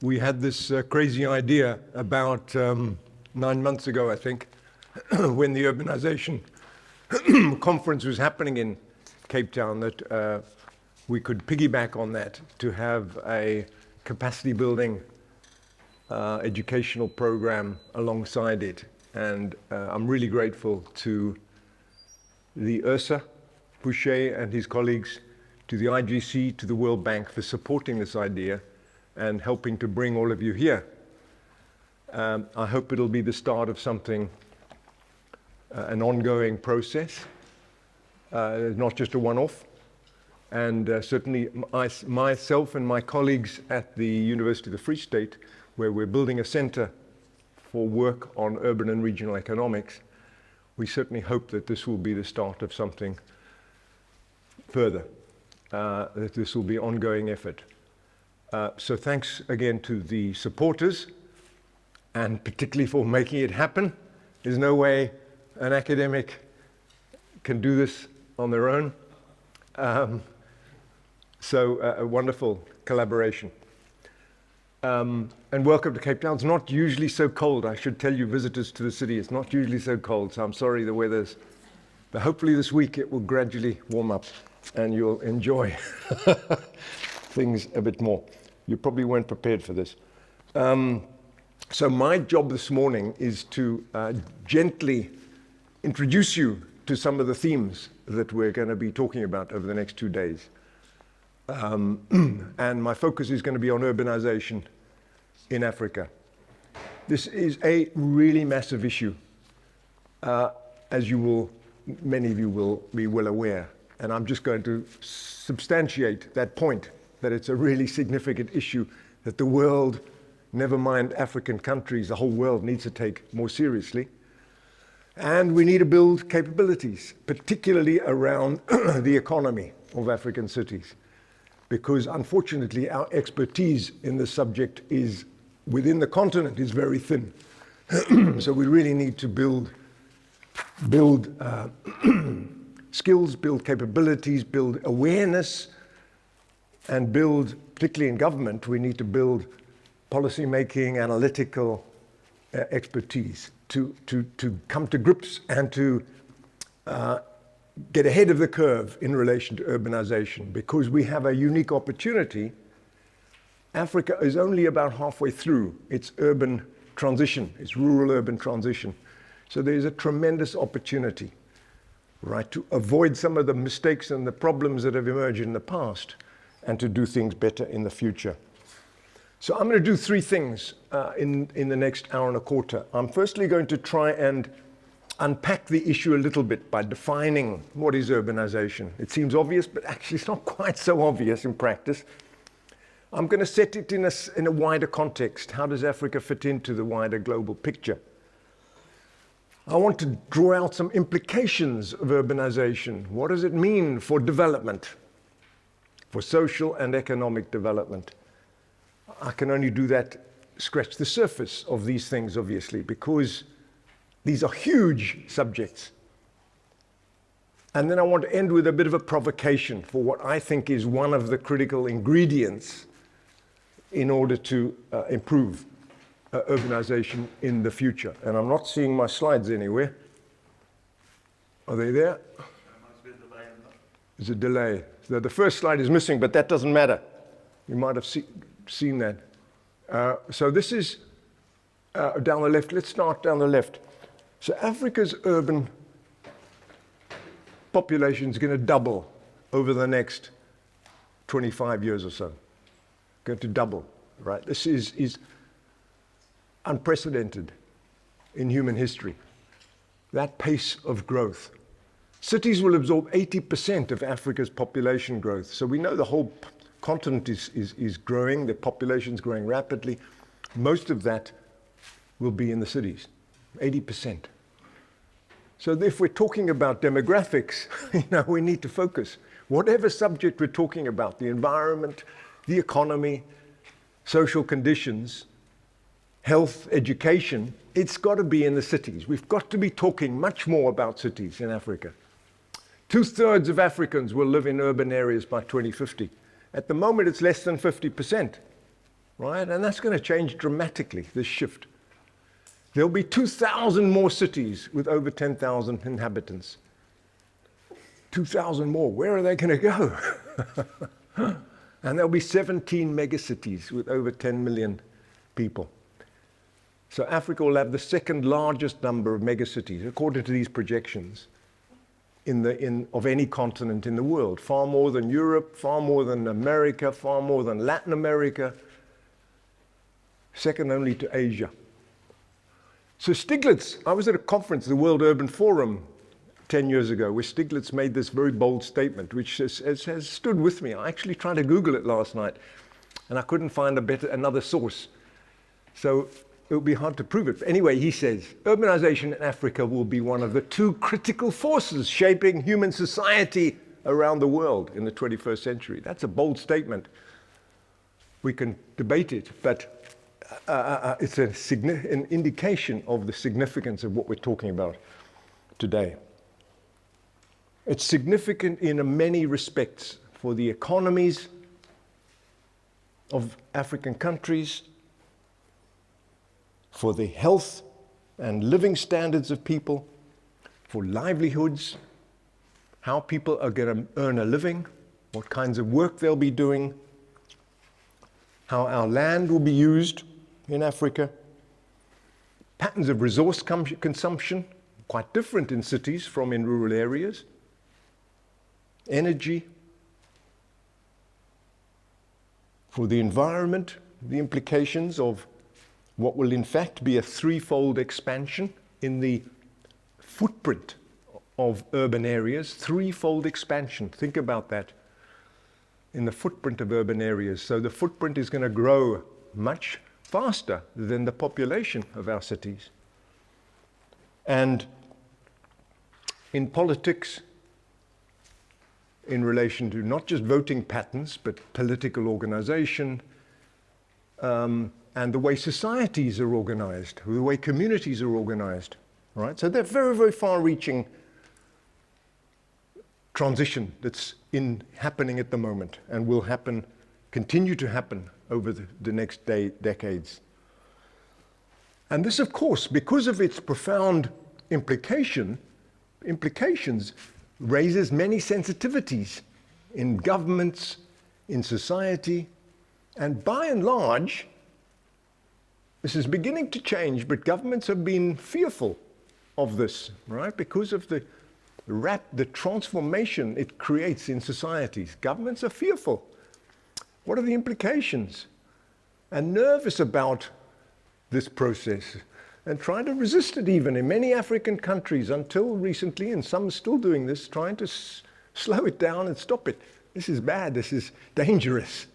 we had this crazy idea about 9 months ago, I think, when the Urbanization conference was happening in Cape Town, that we could piggyback on that to have a capacity building educational program alongside it. And I'm really grateful to the ERSA, Boucher and his colleagues, to the IGC, to the World Bank for supporting this idea and helping to bring all of you here. I hope it'll be the start of something, an ongoing process, not just a one-off. And certainly myself and my colleagues at the University of the Free State, where we're building a center for work on urban and regional economics, we certainly hope that this will be the start of something further, that this will be an ongoing effort. So thanks again to the supporters, and particularly for making it happen. There's no way an academic can do this on their own. So a wonderful collaboration. And welcome to Cape Town. It's not usually so cold. I should tell you, visitors to the city, it's not usually so cold, so I'm sorry the weather's, but hopefully this week it will gradually warm up and you'll enjoy things a bit more. You probably weren't prepared for this. So my job this morning is to gently introduce you to some of the themes that we're going to be talking about over the next 2 days. And my focus is going to be on urbanization in Africa. This is a really massive issue, as many of you will be well aware. And I'm just going to substantiate that point, that it's a really significant issue that the world, never mind African countries, the whole world needs to take more seriously. And we need to build capabilities, particularly around the economy of African cities, because unfortunately our expertise in this subject is within the continent is very thin. So we really need to build skills, build capabilities, build awareness, and build, particularly in government, we need to build policy making, analytical expertise to come to grips and to get ahead of the curve in relation to urbanization, because we have a unique opportunity. Africa is only about halfway through its urban transition, its rural-urban transition. So there's a tremendous opportunity, right, to avoid some of the mistakes and the problems that have emerged in the past and to do things better in the future. So I'm going to do 3 things in the next hour and a quarter. I'm firstly going to try and unpack the issue a little bit by defining what is urbanization. It seems obvious, but actually it's not quite so obvious in practice. I'm going to set it in a wider context. How does Africa fit into the wider global picture? I want to draw out some implications of urbanization. What does it mean for development, for social and economic development? I can only do that, scratch the surface of these things, obviously, because these are huge subjects. And then I want to end with a bit of a provocation for what I think is one of the critical ingredients in order to improve urbanization in the future. And I'm not seeing my slides anywhere. Are they there? There's a delay. So the first slide is missing, but that doesn't matter. You might have seen that. So this is down the left. Let's start down the left. So Africa's urban population is going to double over the next 25 years or so. Going to double, right? This is unprecedented in human history, that pace of growth. Cities will absorb 80% of Africa's population growth. So we know the whole continent is growing, the population is growing rapidly. Most of that will be in the cities, 80%. So if we're talking about demographics, we need to focus. Whatever subject we're talking about, the environment, the economy, social conditions, health, education, it's got to be in the cities. We've got to be talking much more about cities in Africa. 2/3 of Africans will live in urban areas by 2050. At the moment, it's less than 50%. right? And that's going to change dramatically, this shift. There'll be 2,000 more cities with over 10,000 inhabitants. 2,000 more, where are they going to go? And there'll be 17 megacities with over 10 million people. So Africa will have the second largest number of megacities, according to these projections, of any continent in the world. Far more than Europe, far more than America, far more than Latin America, second only to Asia. So Stiglitz, I was at a conference, the World Urban Forum, 10 years ago, where Stiglitz made this very bold statement, which has stood with me. I actually tried to Google it last night, and I couldn't find another source. So it would be hard to prove it. But anyway, he says, urbanization in Africa will be one of the two critical forces shaping human society around the world in the 21st century. That's a bold statement. We can debate it, but it's an indication of the significance of what we're talking about today. It's significant in many respects for the economies of African countries, for the health and living standards of people, for livelihoods, how people are going to earn a living, what kinds of work they'll be doing, how our land will be used in Africa, patterns of resource consumption, quite different in cities from in rural areas, energy, for the environment, the implications of what will in fact be a threefold expansion in the footprint of urban areas, threefold expansion. Think about that, in the footprint of urban areas. So the footprint is going to grow much faster than the population of our cities. And in politics, in relation to not just voting patterns, but political organization, and the way societies are organized, the way communities are organized, right? So they're very, very far-reaching transition that's happening at the moment and will continue to happen over the next decades. And this, of course, because of its profound implications, raises many sensitivities in governments, in society, and by and large, this is beginning to change, but governments have been fearful of this, right? Because of the transformation it creates in societies. Governments are fearful. What are the implications? And nervous about this process and trying to resist it even in many African countries until recently, and some are still doing this, trying to slow it down and stop it. This is bad, this is dangerous.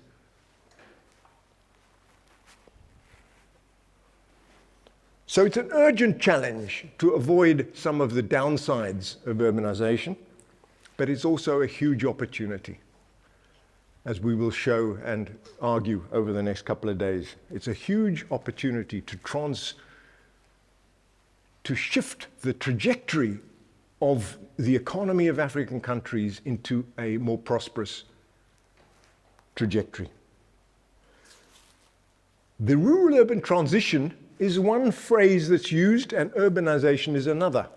So it's an urgent challenge to avoid some of the downsides of urbanization, but it's also a huge opportunity, as we will show and argue over the next couple of days. It's a huge opportunity to shift the trajectory of the economy of African countries into a more prosperous trajectory. The rural-urban transition is one phrase that's used, and urbanization is another.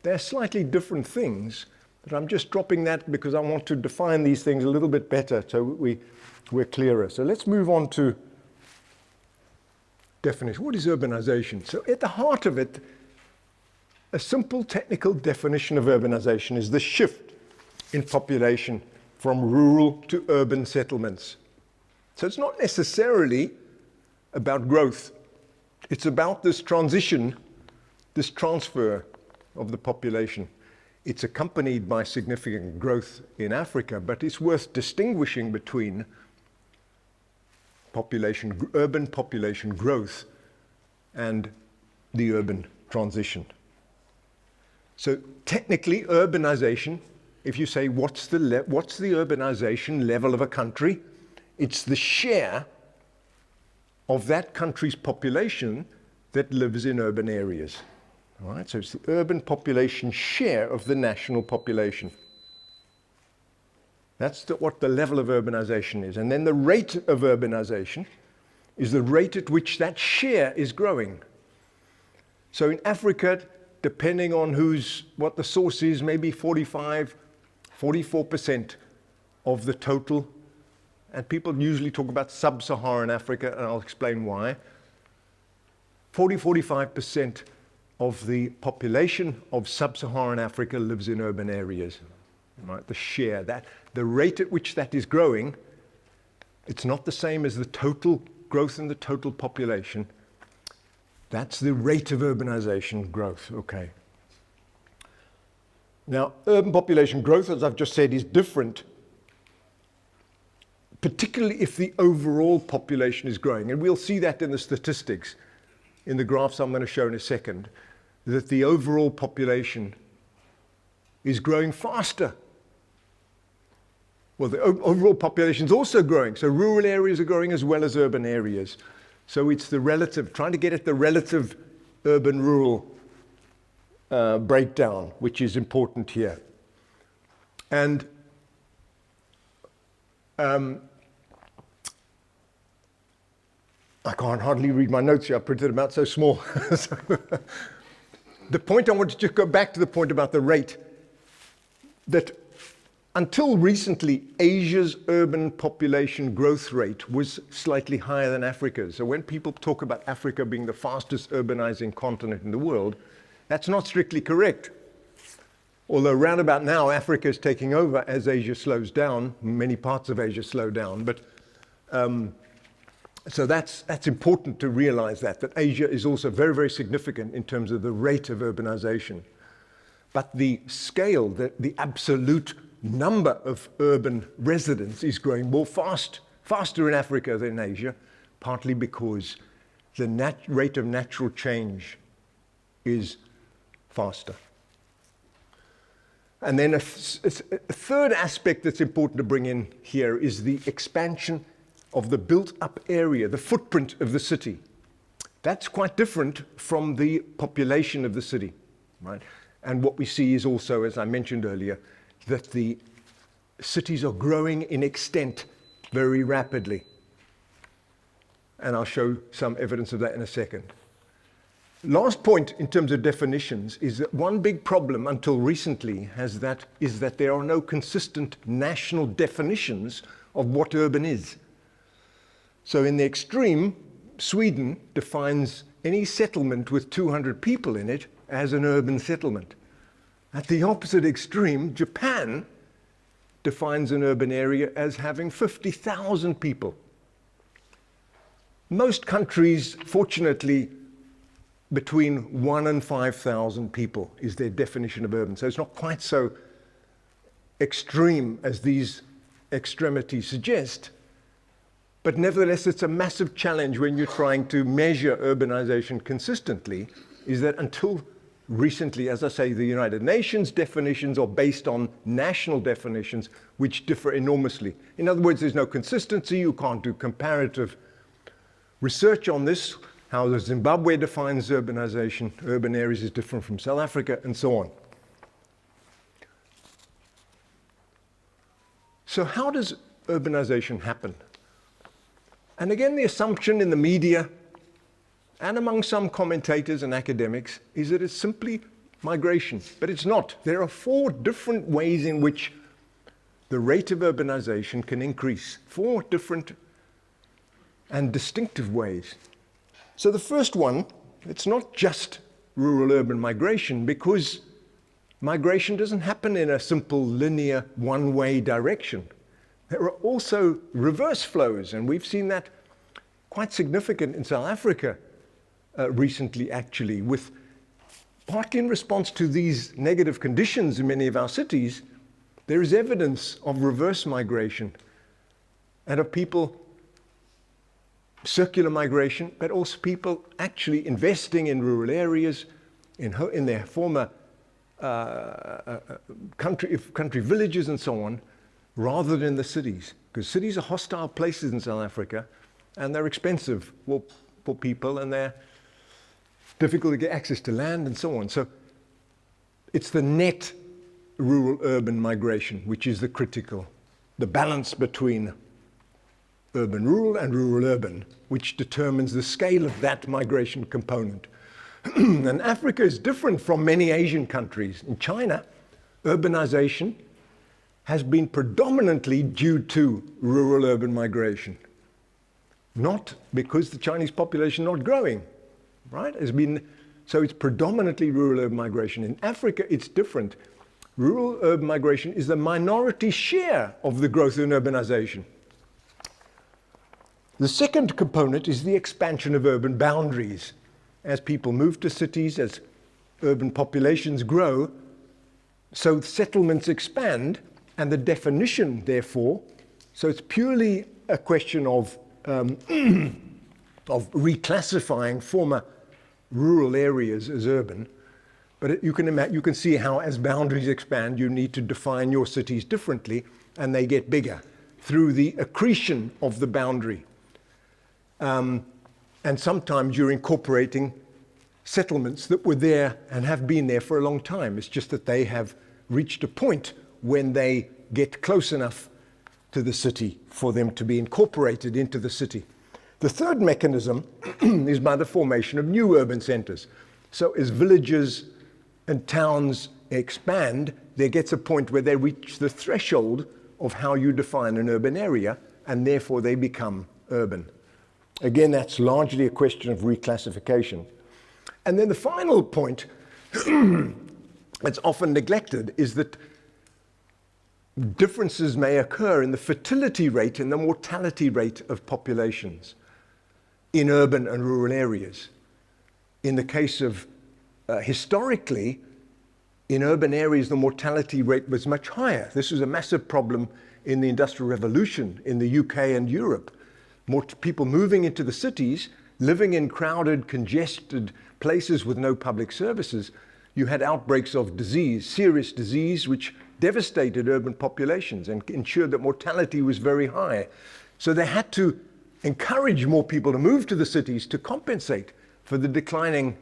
They're slightly different things, but I'm just dropping that because I want to define these things a little bit better so we're clearer. So let's move on to definition. What is urbanization? So at the heart of it, a simple technical definition of urbanization is the shift in population from rural to urban settlements. So it's not necessarily about growth. It's about this transition, this transfer of the population. It's accompanied by significant growth in Africa, but it's worth distinguishing between urban population growth and the urban transition. So technically, urbanization, if you say what's the urbanization level of a country, it's the share of that country's population that lives in urban areas. All right, so it's the urban population share of the national population. That's what the level of urbanization is. And then the rate of urbanization is the rate at which that share is growing. So in Africa, depending on what the source is, maybe 45, 44% of the total, and people usually talk about sub-Saharan Africa, and I'll explain why. 45% of the population of sub-Saharan Africa lives in urban areas. Right? The share, the rate at which that is growing, it's not the same as the total growth in the total population. That's the rate of urbanization growth, okay. Now, urban population growth, as I've just said, is different, particularly if the overall population is growing. And we'll see that in the statistics, in the graphs I'm going to show in a second, that the overall population is growing faster. Well, the overall population is also growing, so rural areas are growing as well as urban areas. So it's the relative, trying to get at the relative urban-rural breakdown, which is important here. And I can't hardly read my notes here, I printed them out so small. The point I want to just go back to the point about the rate, that until recently, Asia's urban population growth rate was slightly higher than Africa's. So when people talk about Africa being the fastest urbanizing continent in the world, that's not strictly correct. Although round about now, Africa is taking over as Asia slows down. Many parts of Asia slow down. But so that's important to realize that Asia is also very, very significant in terms of the rate of urbanization. But the scale, the absolute number of urban residents is growing faster in Africa than in Asia, partly because the rate of natural change is faster. And then a third aspect that's important to bring in here is the expansion of the built-up area, the footprint of the city. That's quite different from the population of the city, right? And what we see is also, as I mentioned earlier, that the cities are growing in extent very rapidly. And I'll show some evidence of that in a second. Last point in terms of definitions is that one big problem until recently is that there are no consistent national definitions of what urban is. So in the extreme, Sweden defines any settlement with 200 people in it as an urban settlement. At the opposite extreme, Japan defines an urban area as having 50,000 people. Most countries, fortunately, between 1 and 5,000 people is their definition of urban. So it's not quite so extreme as these extremities suggest, but nevertheless it's a massive challenge when you're trying to measure urbanization consistently, is that until recently, as I say, the United Nations definitions are based on national definitions which differ enormously. In other words, there's no consistency, you can't do comparative research on this. How Zimbabwe defines urbanization, urban areas is different from South Africa, and so on. So how does urbanization happen? And again, the assumption in the media and among some commentators and academics is that it's simply migration, but it's not. There are 4 different ways in which the rate of urbanization can increase, 4 different and distinctive ways. So the first one, it's not just rural-urban migration, because migration doesn't happen in a simple linear one-way direction. There are also reverse flows, and we've seen that quite significant in South Africa recently, actually, with partly in response to these negative conditions in many of our cities, there is evidence of reverse migration and of people, circular migration, but also people actually investing in rural areas, in their former country villages and so on, rather than the cities. Because cities are hostile places in South Africa, and they're expensive for people, and they're difficult to get access to land and so on. So it's the net rural-urban migration which is the balance between urban-rural and rural-urban, which determines the scale of that migration component. And Africa is different from many Asian countries. In China, urbanization has been predominantly due to rural-urban migration, not because the Chinese population is not growing, right? So it's predominantly rural-urban migration. In Africa, it's different. Rural-urban migration is the minority share of the growth in urbanization. The second component is the expansion of urban boundaries. As people move to cities, as urban populations grow, so settlements expand, and the definition, therefore, so it's purely a question of reclassifying former rural areas as urban. But you can see how as boundaries expand, you need to define your cities differently, and they get bigger through the accretion of the boundary. And sometimes you're incorporating settlements that were there and have been there for a long time. It's just that they have reached a point when they get close enough to the city for them to be incorporated into the city. The third mechanism is by the formation of new urban centers. So as villages and towns expand, there gets a point where they reach the threshold of how you define an urban area, and therefore they become urban. Again, that's largely a question of reclassification. And then the final point that's often neglected is that differences may occur in the fertility rate and the mortality rate of populations in urban and rural areas. In the case of historically, in urban areas, the mortality rate was much higher. This was a massive problem in the Industrial Revolution in the UK and Europe. More people moving into the cities, living in crowded, congested places with no public services. You had outbreaks of disease, serious disease, which devastated urban populations and ensured that mortality was very high. So they had to encourage more people to move to the cities to compensate for the declining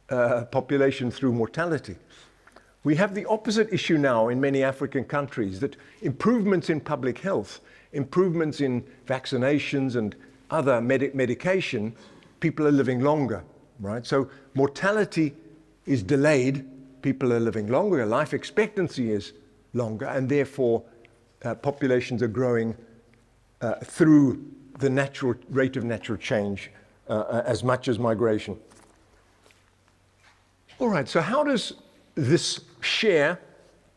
population through mortality. We have the opposite issue now in many African countries, that improvements in public health, improvements in vaccinations and other medication, people are living longer, right? So mortality is delayed, people are living longer, life expectancy is longer, and therefore populations are growing through the natural rate of natural change as much as migration. All right, so how does this share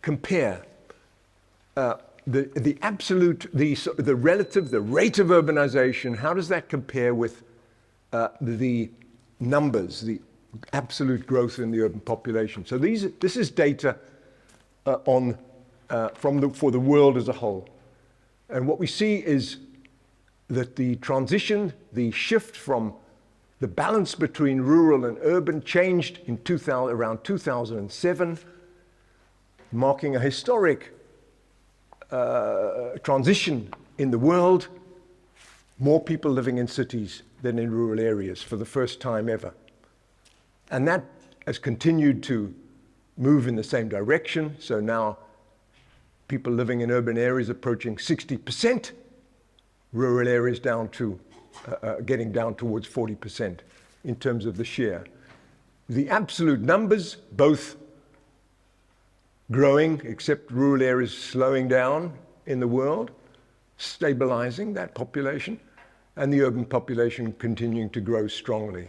compare? The absolute, the relative, the rate of urbanization, how does that compare with the numbers, the absolute growth in the urban population? So this is data for the world as a whole. And what we see is that the transition, the shift from the balance between rural and urban changed in around 2007, marking a historic transition in the world. More people living in cities than in rural areas for the first time ever. And that has continued to move in the same direction. So now people living in urban areas approaching 60%, rural areas down to getting down towards 40% in terms of the share. The absolute numbers, both growing, except rural areas slowing down in the world, stabilizing that population, and the urban population continuing to grow strongly.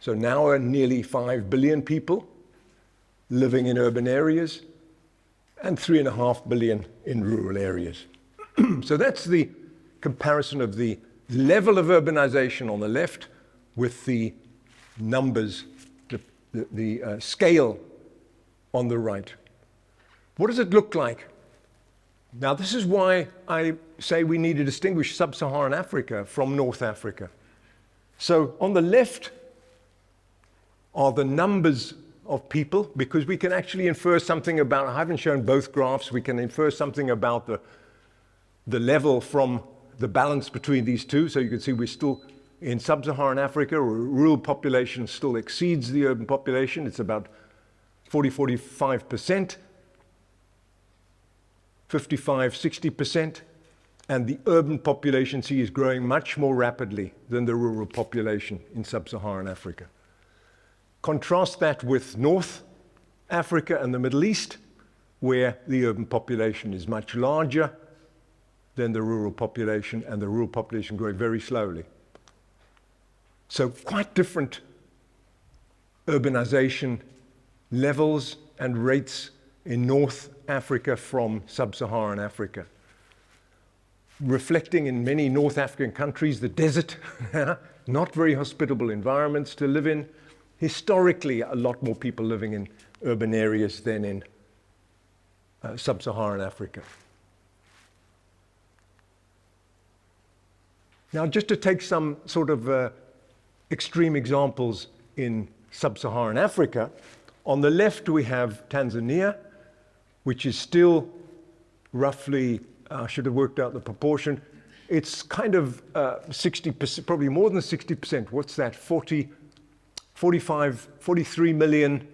So now are nearly 5 billion people living in urban areas and 3.5 billion in rural areas. So that's the comparison of the level of urbanization on the left with the numbers, the scale on the right. What does it look like? Now, this is why I say we need to distinguish sub-Saharan Africa from North Africa. So on the left are the numbers of people, because we can actually infer something about, I haven't shown both graphs, we can infer something about the level from the balance between these two. So you can see we're still in sub-Saharan Africa, rural population still exceeds the urban population. It's about 45%, 60%. And the urban population is growing much more rapidly than the rural population in sub-Saharan Africa. Contrast that with North Africa and the Middle East, where the urban population is much larger than the rural population, and the rural population growing very slowly. So quite different urbanization levels and rates in North Africa from sub-Saharan Africa. Reflecting in many North African countries, the desert, not very hospitable environments to live in. Historically, a lot more people living in urban areas than in sub-Saharan Africa. Now, just to take some sort of extreme examples in sub-Saharan Africa, on the left we have Tanzania, which is still roughly, I should have worked out the proportion, it's kind of 60%, probably more than 60%. What's that? 43 million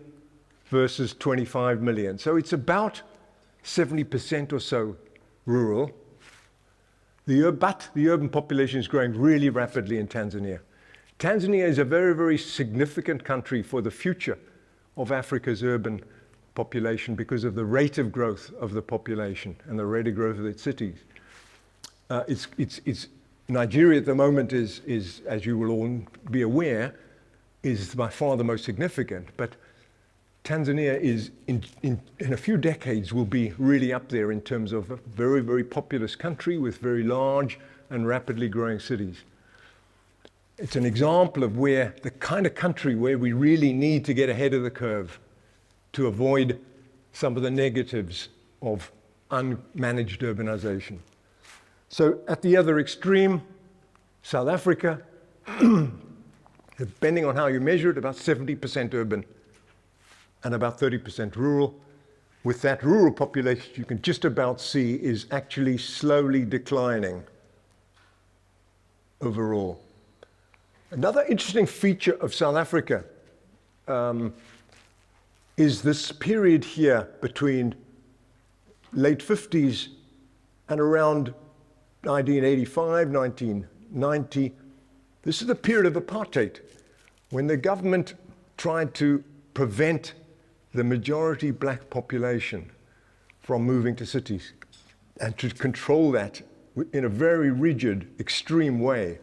versus 25 million. So it's about 70% or so rural. But the urban population is growing really rapidly in Tanzania. Tanzania is a very, very significant country for the future of Africa's urban population because of the rate of growth of the population and the rate of growth of its cities. Nigeria at the moment is, as you will all be aware, is by far the most significant, but Tanzania is, in a few decades, will be really up there in terms of a very, very populous country with very large and rapidly growing cities. It's an example of where the kind of country where we really need to get ahead of the curve to avoid some of the negatives of unmanaged urbanization. So at the other extreme, South Africa, depending on how you measure it, about 70% urban and about 30% rural. With that rural population, you can just about see is actually slowly declining overall. Another interesting feature of South Africa is this period here between late 50s and around 1985, 1990. This is the period of apartheid, when the government tried to prevent the majority black population from moving to cities and to control that in a very rigid, extreme way,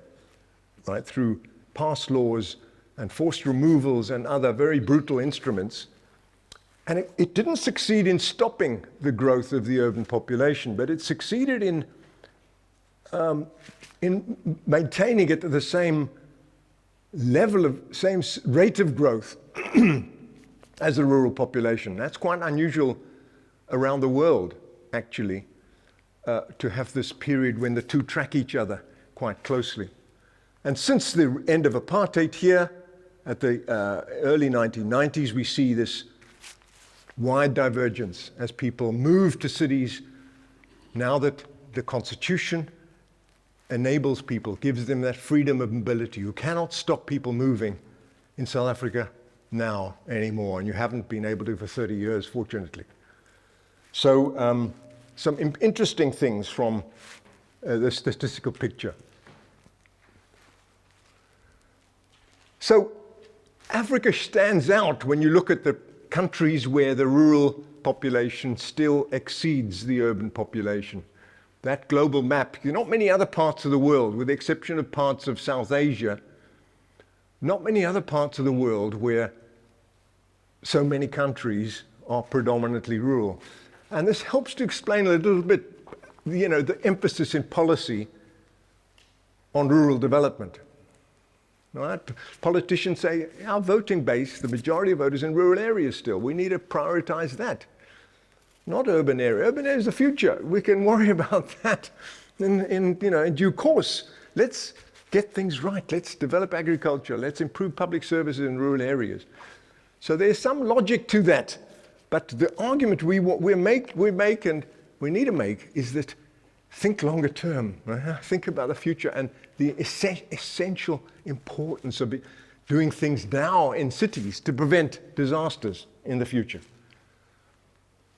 right, through pass laws and forced removals and other very brutal instruments. And it didn't succeed in stopping the growth of the urban population, but it succeeded in maintaining it at the same level of, same rate of growth as the rural population. That's quite unusual around the world, actually, to have this period when the two track each other quite closely. And since the end of apartheid here, at the early 1990s, we see this wide divergence as people move to cities now that the Constitution enables people, gives them that freedom of mobility. You cannot stop people moving in South Africa now anymore, and you haven't been able to for 30 years, fortunately. So some interesting things from the statistical picture. So Africa stands out when you look at the countries where the rural population still exceeds the urban population. That global map, not many other parts of the world, with the exception of parts of South Asia, not many other parts of the world where so many countries are predominantly rural. And this helps to explain a little bit, the emphasis in policy on rural development. Right? Politicians say, our voting base, the majority of voters in rural areas still. We need to prioritize that. Not urban area. Urban area is the future. We can worry about that in due course. Let's get things right. Let's develop agriculture. Let's improve public services in rural areas. So there's some logic to that. But the argument we make and we need to make is that think longer term. Right? Think about the future and the essential importance of doing things now in cities to prevent disasters in the future.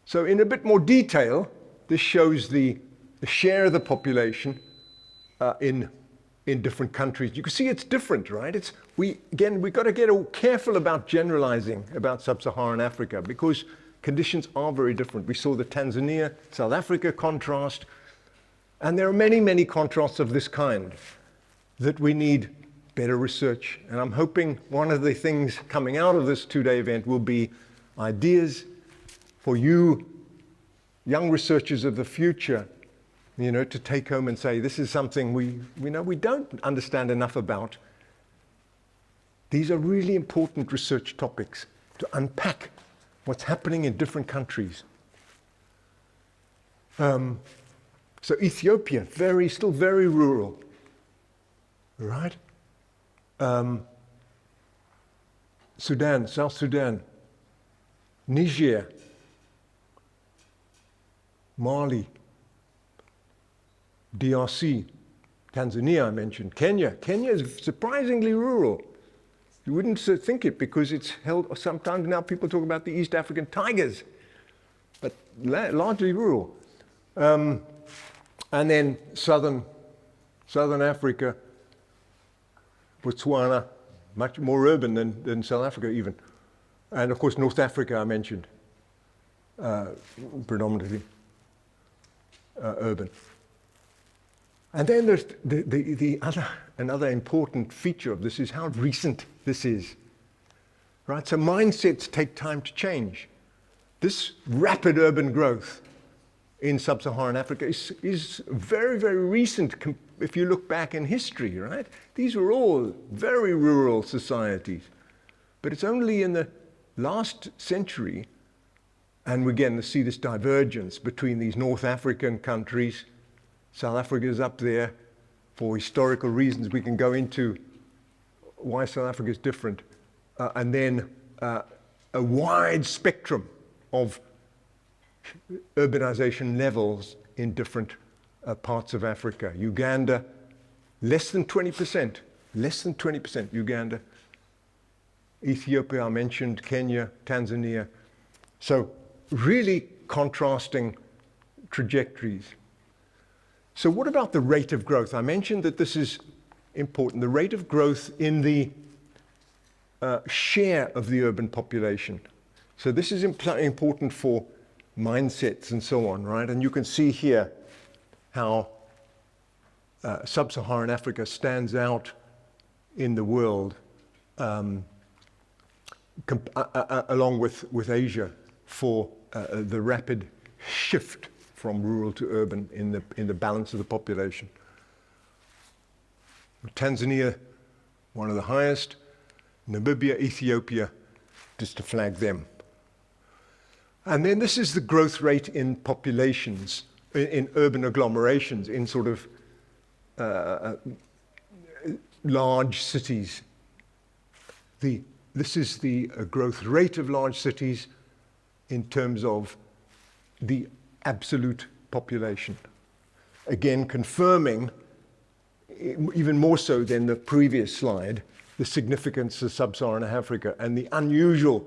So in a bit more detail, this shows the the share of the population in different countries. You can see it's different, right? We've got to get all careful about generalizing about sub-Saharan Africa because conditions are very different. We saw the Tanzania, South Africa contrast, and there are many, many contrasts of this kind that we need better research. And I'm hoping one of the things coming out of this two-day event will be ideas for you young researchers of the future, to take home and say, this is something we don't understand enough about. These are really important research topics to unpack what's happening in different countries. So Ethiopia, still very rural, right? Sudan, South Sudan, Niger, Mali, DRC, Tanzania I mentioned, Kenya. Kenya is surprisingly rural. You wouldn't think it because it's held, sometimes now people talk about the East African tigers, but largely rural. And then Southern Africa, Botswana, much more urban than South Africa even. And of course North Africa I mentioned, predominantly urban. And then there's another important feature of this is how recent this is, right? So mindsets take time to change. This rapid urban growth in sub-Saharan Africa is very, very recent if you look back in history, right? These were all very rural societies. But it's only in the last century, and we're getting to see this divergence between these North African countries. South Africa is up there for historical reasons. We can go into why South Africa is different. And then a wide spectrum of urbanization levels in different parts of Africa. Uganda, less than 20%, Uganda. Ethiopia, I mentioned, Kenya, Tanzania. So really contrasting trajectories. So what about the rate of growth? I mentioned that this is important. The rate of growth in the share of the urban population. So this is important for mindsets and so on, right? And you can see here how sub-Saharan Africa stands out in the world along with Asia for the rapid shift from rural to urban in the balance of the population. Tanzania, one of the highest. Namibia, Ethiopia, just to flag them. And then this is the growth rate in populations, in urban agglomerations, in sort of large cities. This is the growth rate of large cities in terms of the absolute population. Again, confirming, even more so than the previous slide, the significance of sub-Saharan Africa and the unusual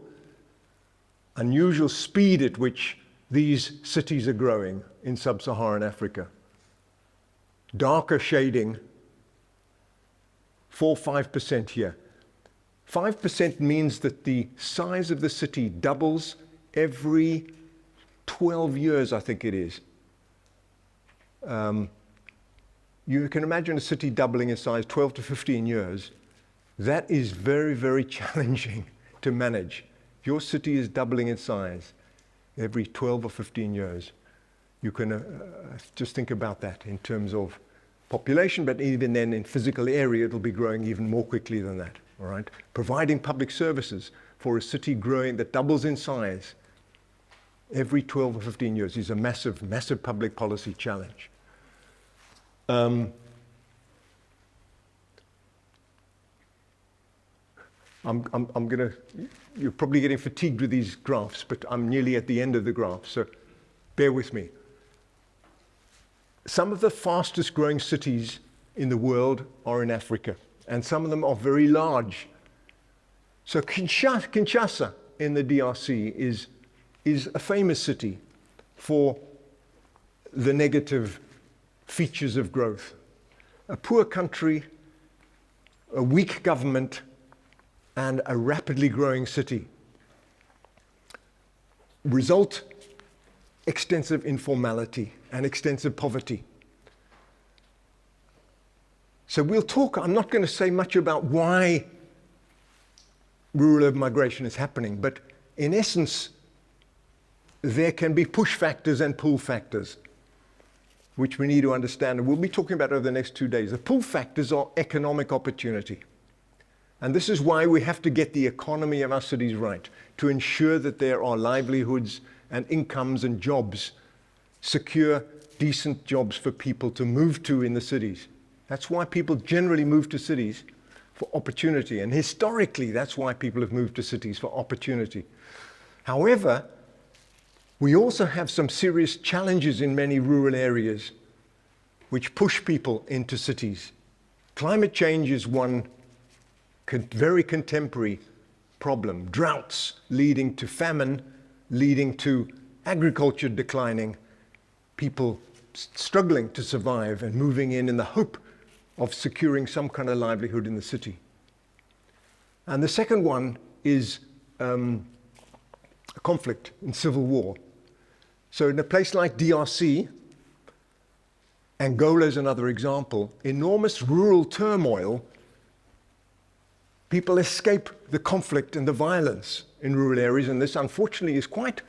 speed at which these cities are growing in sub-Saharan Africa. Darker shading, 4-5% here. 5% means that the size of the city doubles every 12 years, I think it is. You can imagine a city doubling in size 12 to 15 years. That is very, very challenging to manage. If your city is doubling in size every 12 or 15 years, you can just think about that in terms of population, but even then in physical area, it'll be growing even more quickly than that, all right? Providing public services for a city growing that doubles in size every 12 or 15 years is a massive, massive public policy challenge. You're probably getting fatigued with these graphs, but I'm nearly at the end of the graph, so bear with me. Some of the fastest growing cities in the world are in Africa, and some of them are very large. So Kinshasa in the DRC is a famous city for the negative features of growth. A poor country, a weak government, and a rapidly growing city. Result, extensive informality and extensive poverty. So we'll talk, I'm not going to say much about why rural-urban migration is happening, but in essence, there can be push factors and pull factors, which we need to understand, and we'll be talking about over the next 2 days. The pull factors are economic opportunity. And this is why we have to get the economy of our cities right, to ensure that there are livelihoods and incomes and jobs, secure, decent jobs for people to move to in the cities. That's why people generally move to cities, for opportunity. And historically, that's why people have moved to cities, for opportunity. However, we also have some serious challenges in many rural areas which push people into cities. Climate change is one very contemporary problem. Droughts leading to famine, leading to agriculture declining, people struggling to survive and moving in the hope of securing some kind of livelihood in the city. And the second one is a conflict and civil war. So in a place like DRC, Angola is another example, enormous rural turmoil, people escape the conflict and the violence in rural areas, and this unfortunately is quite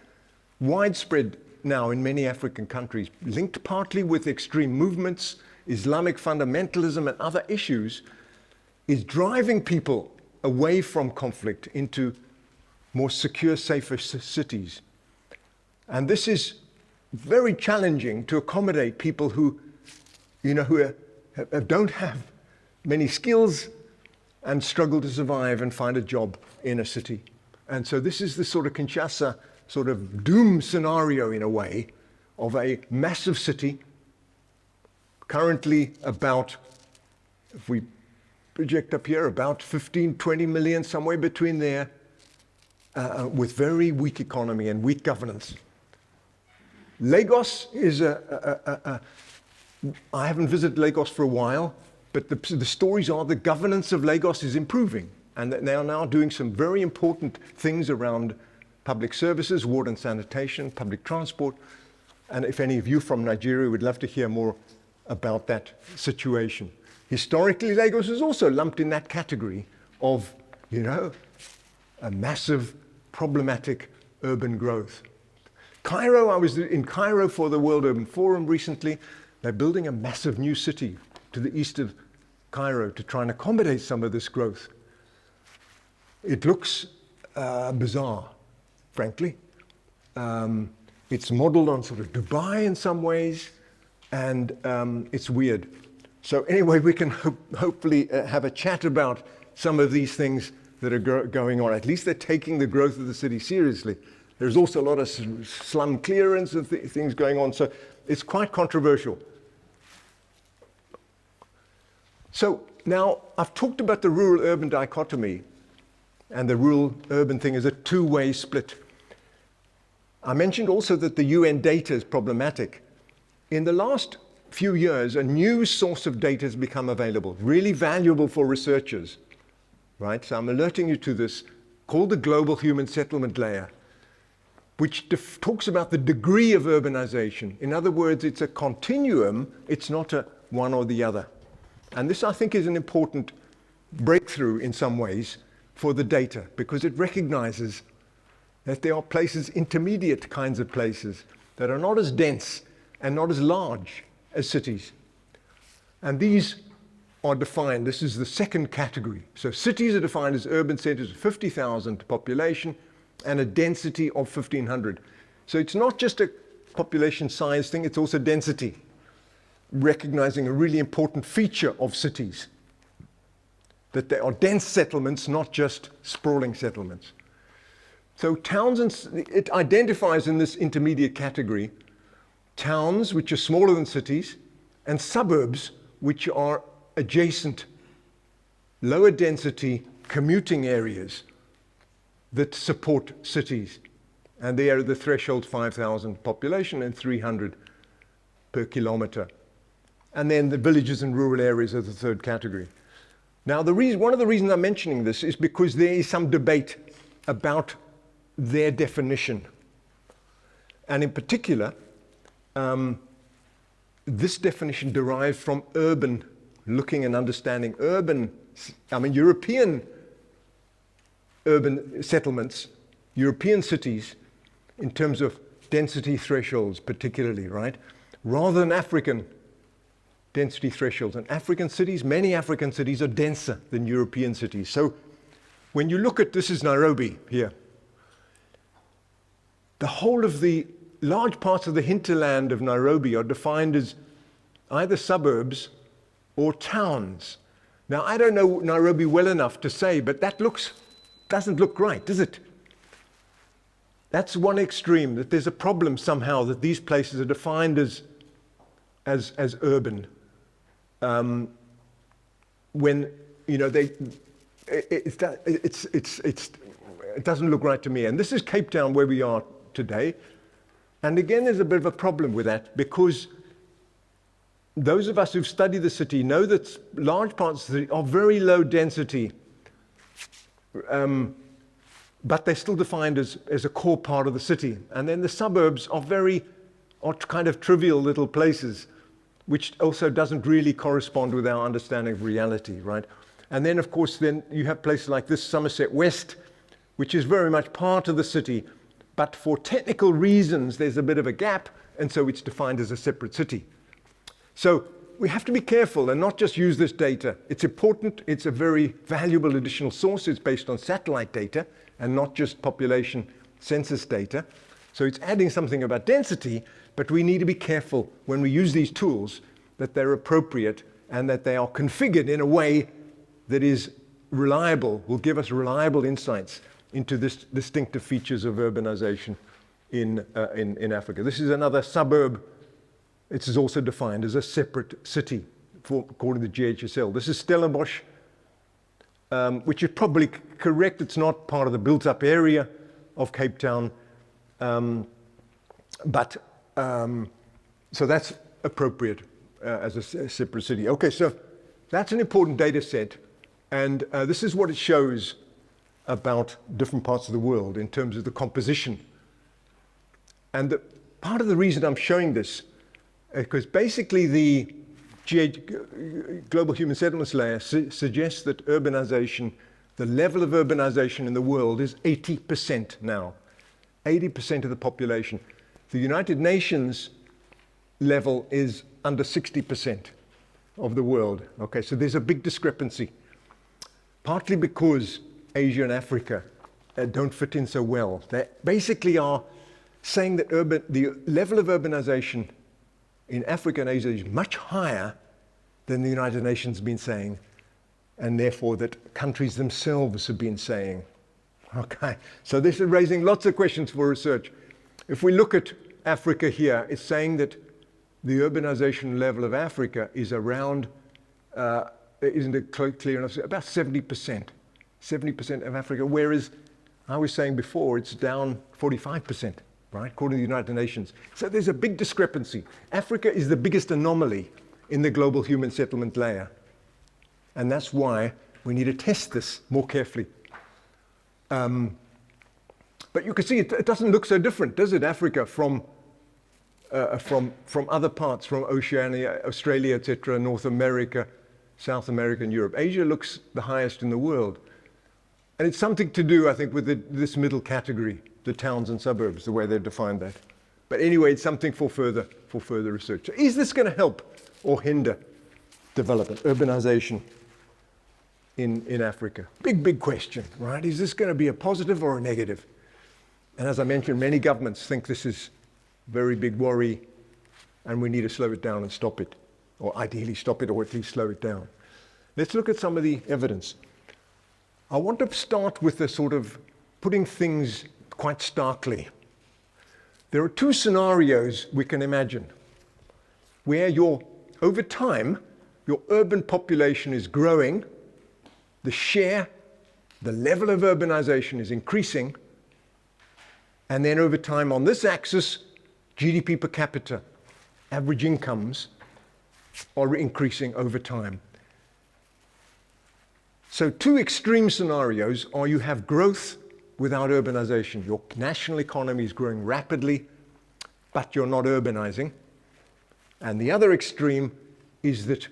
widespread now in many African countries, linked partly with extreme movements, Islamic fundamentalism and other issues, is driving people away from conflict into more secure, safer cities. And this is very challenging to accommodate people who, don't have many skills and struggle to survive and find a job in a city. And so this is the sort of Kinshasa sort of doom scenario in a way of a massive city, currently about, if we project up here, about 15, 20 million, somewhere between there, with very weak economy and weak governance. Lagos is I haven't visited Lagos for a while, but the stories are the governance of Lagos is improving, and that they are now doing some very important things around public services, water and sanitation, public transport. And if any of you from Nigeria would love to hear more about that situation. Historically, Lagos is also lumped in that category of, a massive, problematic urban growth. Cairo, I was in Cairo for the World Urban Forum recently. They're building a massive new city to the east of Cairo to try and accommodate some of this growth. It looks bizarre, frankly. It's modeled on sort of Dubai in some ways, and it's weird. So anyway, we can hopefully have a chat about some of these things that are going on. At least they're taking the growth of the city seriously. There's also a lot of slum clearance and things going on, so it's quite controversial. So now I've talked about the rural-urban dichotomy, and the rural-urban thing is a two-way split. I mentioned also that the UN data is problematic. In the last few years, a new source of data has become available, really valuable for researchers, right? So I'm alerting you to this, called the Global Human Settlement Layer, which talks about the degree of urbanization. In other words, it's a continuum, it's not a one or the other. And this, I think, is an important breakthrough in some ways for the data, because it recognizes that there are places, intermediate kinds of places, that are not as dense and not as large as cities. And these are defined, this is the second category. So cities are defined as urban centers of 50,000 population and a density of 1,500. So it's not just a population size thing, it's also density, recognizing a really important feature of cities, that they are dense settlements, not just sprawling settlements. So towns, it identifies in this intermediate category towns which are smaller than cities and suburbs which are adjacent, lower density commuting areas that support cities. And they are the threshold 5,000 population and 300 per kilometer. And then the villages and rural areas are the third category. Now, one of the reasons I'm mentioning this is because there is some debate about their definition. And in particular, this definition derives from urban, looking and understanding European urban settlements, European cities, in terms of density thresholds particularly, right? Rather than African density thresholds. And African cities, many African cities are denser than European cities. So when you look at, this is Nairobi here, the whole of the large parts of the hinterland of Nairobi are defined as either suburbs or towns. Now, I don't know Nairobi well enough to say, but that doesn't look right, does it? That's one extreme, that there's a problem somehow that these places are defined as urban. When it doesn't look right to me. And this is Cape Town where we are today. And again, there's a bit of a problem with that, because those of us who've studied the city know that large parts of the city are very low density, but they're still defined as a core part of the city. And then the suburbs are kind of trivial little places, which also doesn't really correspond with our understanding of reality, right? And then, of course, then you have places like this, Somerset West, which is very much part of the city, but for technical reasons, there's a bit of a gap, and so it's defined as a separate city. So we have to be careful and not just use this data. It's important, it's a very valuable additional source. It's based on satellite data and not just population census data. So it's adding something about density, but we need to be careful when we use these tools that they're appropriate and that they are configured in a way that is reliable, will give us reliable insights into this distinctive features of urbanization in Africa. This is another suburb. It is also defined as a separate city according to GHSL. This is Stellenbosch, which is probably correct. It's not part of the built-up area of Cape Town, so that's appropriate as a separate city. Okay, so that's an important data set, and this is what it shows about different parts of the world in terms of the composition. And part of the reason I'm showing this, because basically the Global Human Settlements layer suggests that urbanization, the level of urbanization in the world is 80% now, 80% of the population. The United Nations level is under 60% of the world. Okay, so there's a big discrepancy, partly because Asia and Africa don't fit in so well. They basically are saying that the level of urbanization in Africa and Asia is much higher than the United Nations have been saying, and therefore that countries themselves have been saying. Okay, so this is raising lots of questions for research. If we look at Africa here, it's saying that the urbanization level of Africa is around, isn't it clear enough, about 70%. 70% of Africa, whereas I was saying before, it's down 45%, right, according to the United Nations. So there's a big discrepancy. Africa is the biggest anomaly in the global human settlement layer. And that's why we need to test this more carefully. But you can see it doesn't look so different, does it, Africa, from other parts, from Oceania, Australia, etc., North America, South America, and Europe. Asia looks the highest in the world. And it's something to do, I think, with this middle category, the towns and suburbs, the way they've defined that. But anyway, it's something for further research. So is this going to help or hinder development, urbanization in Africa? Big question, right? Is this going to be a positive or a negative? And as I mentioned, many governments think this is a very big worry, and we need to slow it down and stop it, or ideally stop it, or at least slow it down. Let's look at some of the evidence. I want to start with the sort of putting things quite starkly. There are two scenarios we can imagine where over time, your urban population is growing, the level of urbanization is increasing, and then over time on this axis, GDP per capita, average incomes, are increasing over time. So two extreme scenarios are you have growth without urbanization. Your national economy is growing rapidly, but you're not urbanizing. And the other extreme is that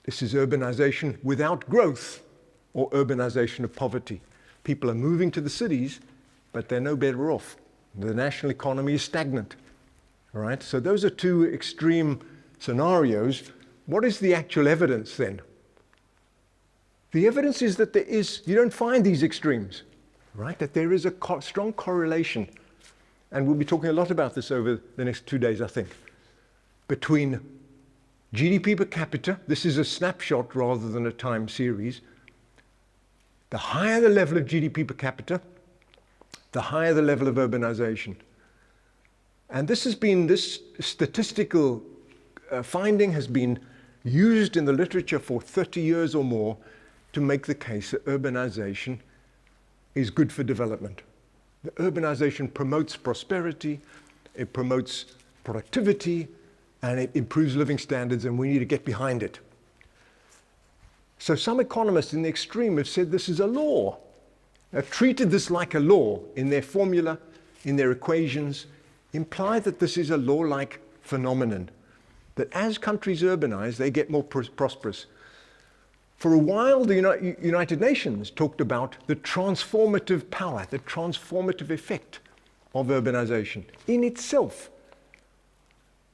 this is urbanization without growth, or urbanization of poverty. People are moving to the cities, but they're no better off. The national economy is stagnant. All right? So those are two extreme scenarios. What is the actual evidence then? The evidence is that you don't find these extremes, right? That there is a strong correlation, and we'll be talking a lot about this over the next 2 days, I think, between GDP per capita, this is a snapshot rather than a time series. The higher the level of GDP per capita, the higher the level of urbanization. And this statistical finding has been used in the literature for 30 years or more to make the case that urbanization is good for development. The urbanization promotes prosperity, it promotes productivity, and it improves living standards, and we need to get behind it. So some economists in the extreme have said this is a law. They've treated this like a law in their formula, in their equations, imply that this is a law-like phenomenon, that as countries urbanize, they get more prosperous. For a while, the United Nations talked about the transformative power, the transformative effect of urbanization in itself.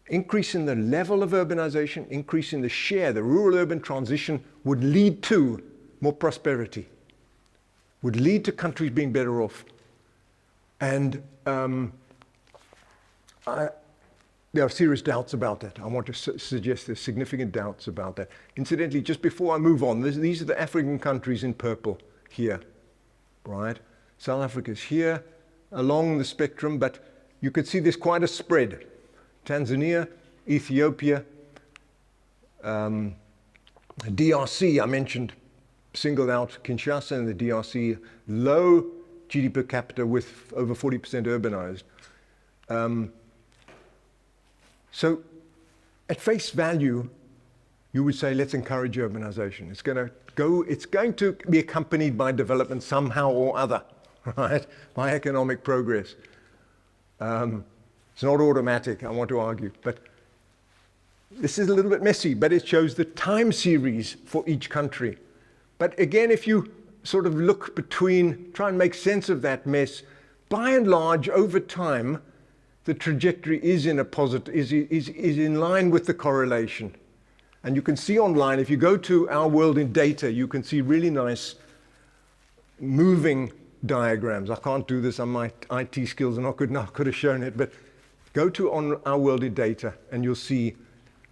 Increase in the level of urbanization, increase in the share, the rural-urban transition would lead to more prosperity, would lead to countries being better off. And there are serious doubts about that. I want to suggest there's significant doubts about that. Incidentally, just before I move on, these are the African countries in purple here, right? South Africa's here along the spectrum, but you could see there's quite a spread. Tanzania, Ethiopia, DRC, I mentioned, singled out Kinshasa and the DRC, low GDP per capita with over 40% urbanized. So at face value, you would say, let's encourage urbanization. It's going to be accompanied by development somehow or other, right? By economic progress. It's not automatic, I want to argue, but this is a little bit messy, but it shows the time series for each country. But again, if you sort of look between, try and make sense of that mess, by and large, over time, the trajectory is in a positive, is in line with the correlation. And you can see online, if you go to Our World in Data, you can see really nice moving diagrams. I can't do this on my IT skills, are not good enough, I could have shown it, but go to on Our World in Data and you'll see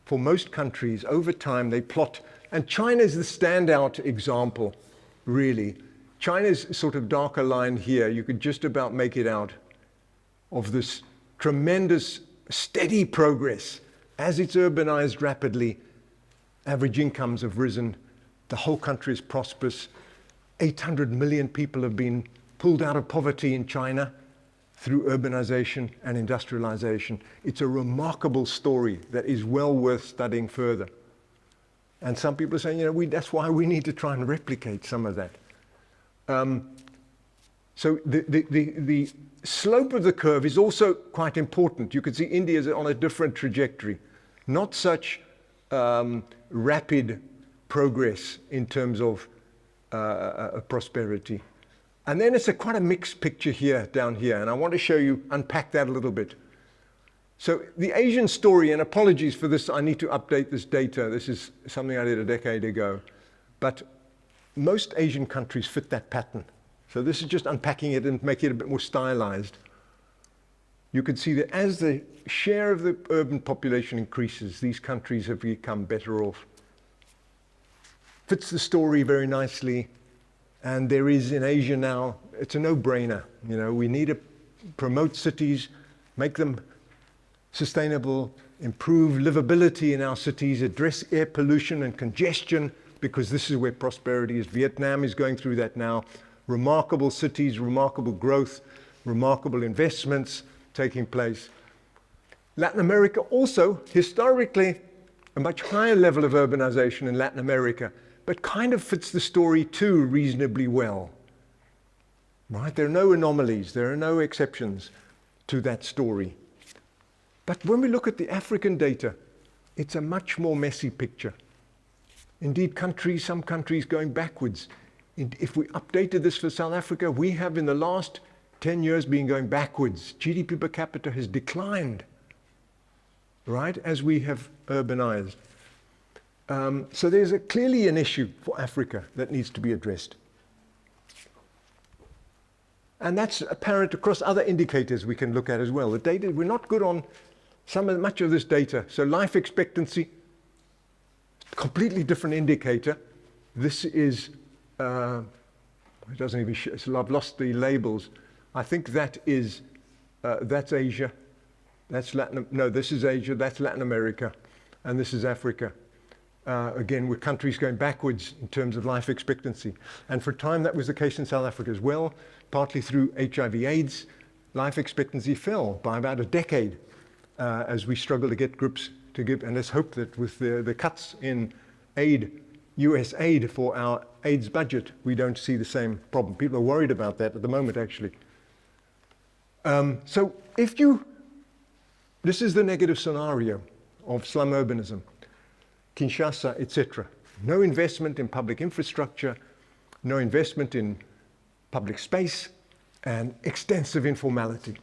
for most countries over time they plot, and China is the standout example, really. China's sort of darker line here, you could just about make it out, of this tremendous steady progress. As it's urbanized rapidly, average incomes have risen, the whole country is prosperous. 800 million people have been pulled out of poverty in China through urbanization and industrialization. It's a remarkable story that is well worth studying further. And some people are saying, that's why we need to try and replicate some of that. So the slope of the curve is also quite important. You can see India is on a different trajectory. Not such rapid progress in terms of prosperity. And then it's quite a mixed picture here, down here, and I want to show you, unpack that a little bit. So the Asian story, and apologies for this, I need to update this data. This is something I did a decade ago. But most Asian countries fit that pattern. So this is just unpacking it and making it a bit more stylized. You can see that as the share of the urban population increases, these countries have become better off. Fits the story very nicely. And there is in Asia now, it's a no-brainer. We need to promote cities, make them sustainable, improve livability in our cities, address air pollution and congestion, because this is where prosperity is. Vietnam is going through that now. Remarkable cities, remarkable growth, remarkable investments taking place. Latin America also, historically, a much higher level of urbanization in Latin America, but kind of fits the story too reasonably well. Right? There are no anomalies, there are no exceptions to that story. But when we look at the African data, it's a much more messy picture. Indeed, some countries going backwards. If we updated this for South Africa, we have in the last 10 years been going backwards. GDP per capita has declined, right, as we have urbanized. So there's clearly an issue for Africa that needs to be addressed. And that's apparent across other indicators we can look at as well. The data, we're not good on much of this data. So life expectancy, completely different indicator. This is, it doesn't even show, so I've lost the labels. I think that is, that's Asia. That's this is Asia, that's Latin America, and this is Africa. Again, with countries going backwards in terms of life expectancy. And for a time that was the case in South Africa as well, partly through HIV/AIDS. Life expectancy fell by about a decade as we struggle to get groups to give, and let's hope that with the cuts in aid, US aid for our AIDS budget, we don't see the same problem. People are worried about that at the moment, actually. So this is the negative scenario of slum urbanism. Kinshasa, etc. No investment in public infrastructure, no investment in public space, and extensive informality.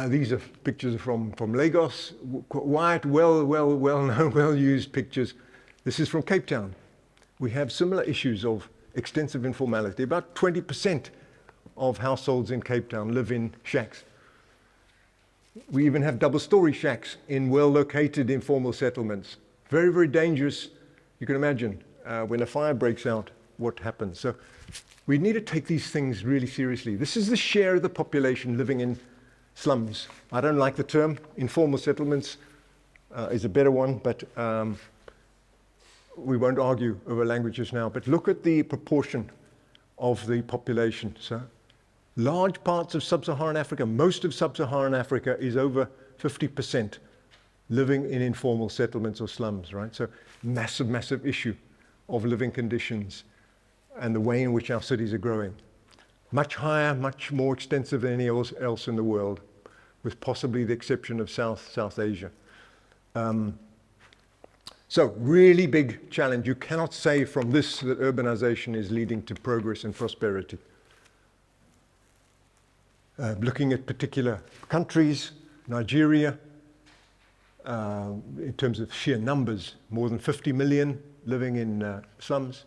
These are pictures from Lagos, quiet, well-known, well-used pictures. This is from Cape Town. We have similar issues of extensive informality. About 20% of households in Cape Town live in shacks. We even have double-story shacks in well-located informal settlements. Very, very dangerous. You can imagine when a fire breaks out, what happens. So we need to take these things really seriously. This is the share of the population living in slums. I don't like the term. Informal settlements is a better one, but we won't argue over languages now. But look at the proportion of the population. So large parts of sub-Saharan Africa, most of sub-Saharan Africa is over 50% living in informal settlements or slums, right? So massive, massive issue of living conditions and the way in which our cities are growing. Much higher, much more extensive than any else in the world, with possibly the exception of South Asia. So really big challenge. You cannot say from this that urbanization is leading to progress and prosperity. Looking at particular countries, Nigeria, in terms of sheer numbers, more than 50 million living in slums.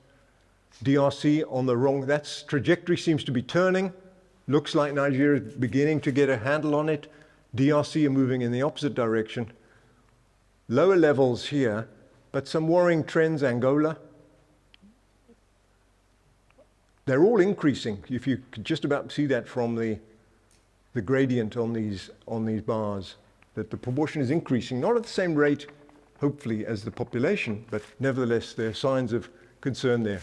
DRC on the wrong, that trajectory seems to be turning. Looks like Nigeria is beginning to get a handle on it. DRC are moving in the opposite direction. Lower levels here, but some worrying trends, Angola. They're all increasing. If you could just about see that from the gradient on these bars, that the proportion is increasing, not at the same rate, hopefully, as the population, but nevertheless, there are signs of concern there.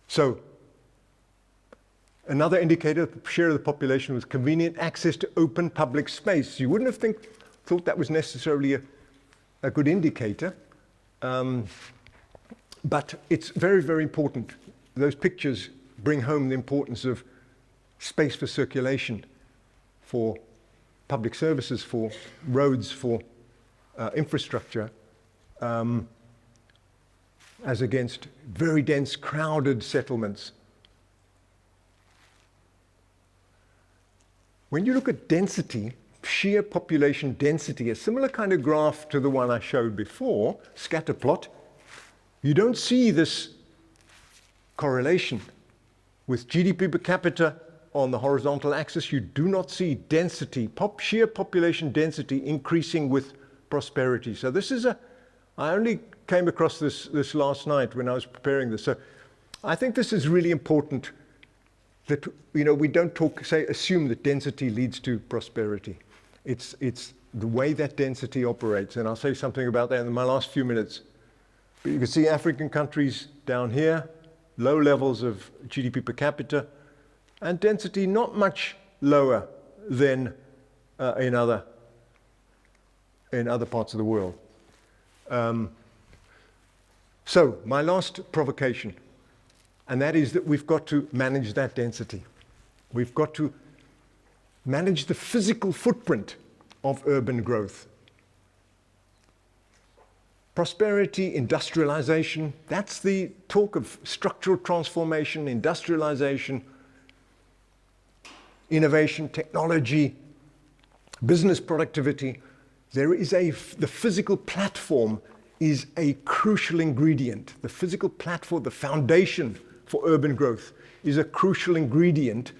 So, another indicator of the share of the population was convenient access to open public space. You wouldn't have thought that was necessarily a good indicator, but it's very, very important. Those pictures bring home the importance of space for circulation, for public services, for roads, for infrastructure, as against very dense, crowded settlements. When you look at density, sheer population density, a similar kind of graph to the one I showed before, scatter plot, you don't see this correlation. With GDP per capita on the horizontal axis, you do not see density, sheer population density increasing with prosperity. So this is I only came across this last night when I was preparing this. So I think this is really important that, we don't assume that density leads to prosperity. It's the way that density operates, and I'll say something about that in my last few minutes. But you can see African countries down here, low levels of GDP per capita, and density not much lower than in other in other parts of the world. So my last provocation, and that is that we've got to manage that density. We've got to manage the physical footprint of urban growth. Prosperity, industrialization, that's the talk of structural transformation, industrialization, innovation, technology, business productivity. The physical platform is a crucial ingredient. The physical platform, the foundation for urban growth, is a crucial ingredient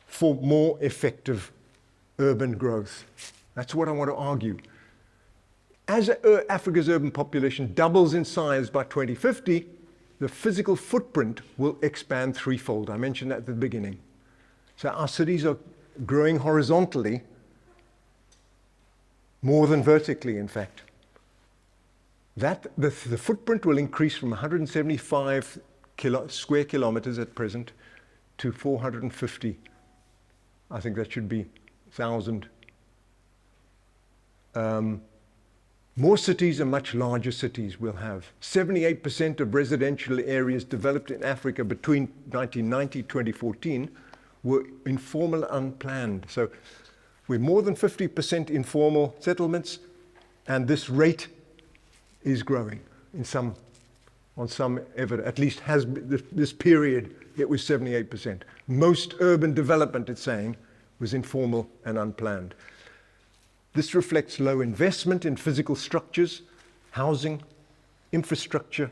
for more effective urban growth. That's what I want to argue. As Africa's urban population doubles in size by 2050, the physical footprint will expand threefold. I mentioned that at the beginning. So our cities are growing horizontally more than vertically, in fact. The footprint will increase from 175 square kilometers at present to 450. I think that should be 1,000. More cities and much larger cities will have. 78% of residential areas developed in Africa between 1990 and 2014 were informal, unplanned. So we're more than 50% informal settlements, and this rate is growing on some evidence. At least has this period, it was 78%. Most urban development, it's saying, was informal and unplanned. This reflects low investment in physical structures, housing, infrastructure,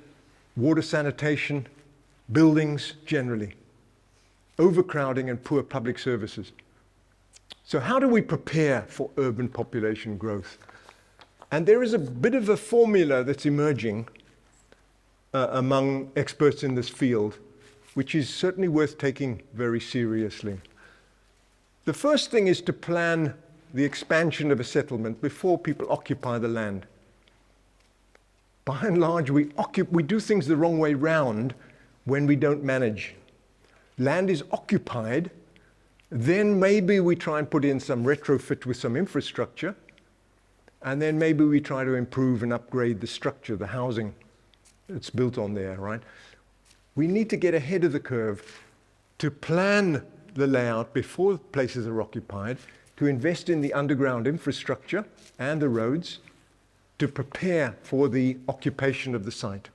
water sanitation, buildings generally, overcrowding and poor public services. So how do we prepare for urban population growth? And there is a bit of a formula that's emerging among experts in this field, which is certainly worth taking very seriously. The first thing is to plan the expansion of a settlement before people occupy the land. By and large, we do things the wrong way round when we don't manage. Land is occupied, then maybe we try and put in some retrofit with some infrastructure, and then maybe we try to improve and upgrade the structure, the housing that's built on there, right? We need to get ahead of the curve to plan the layout before places are occupied, to invest in the underground infrastructure and the roads, to prepare for the occupation of the site.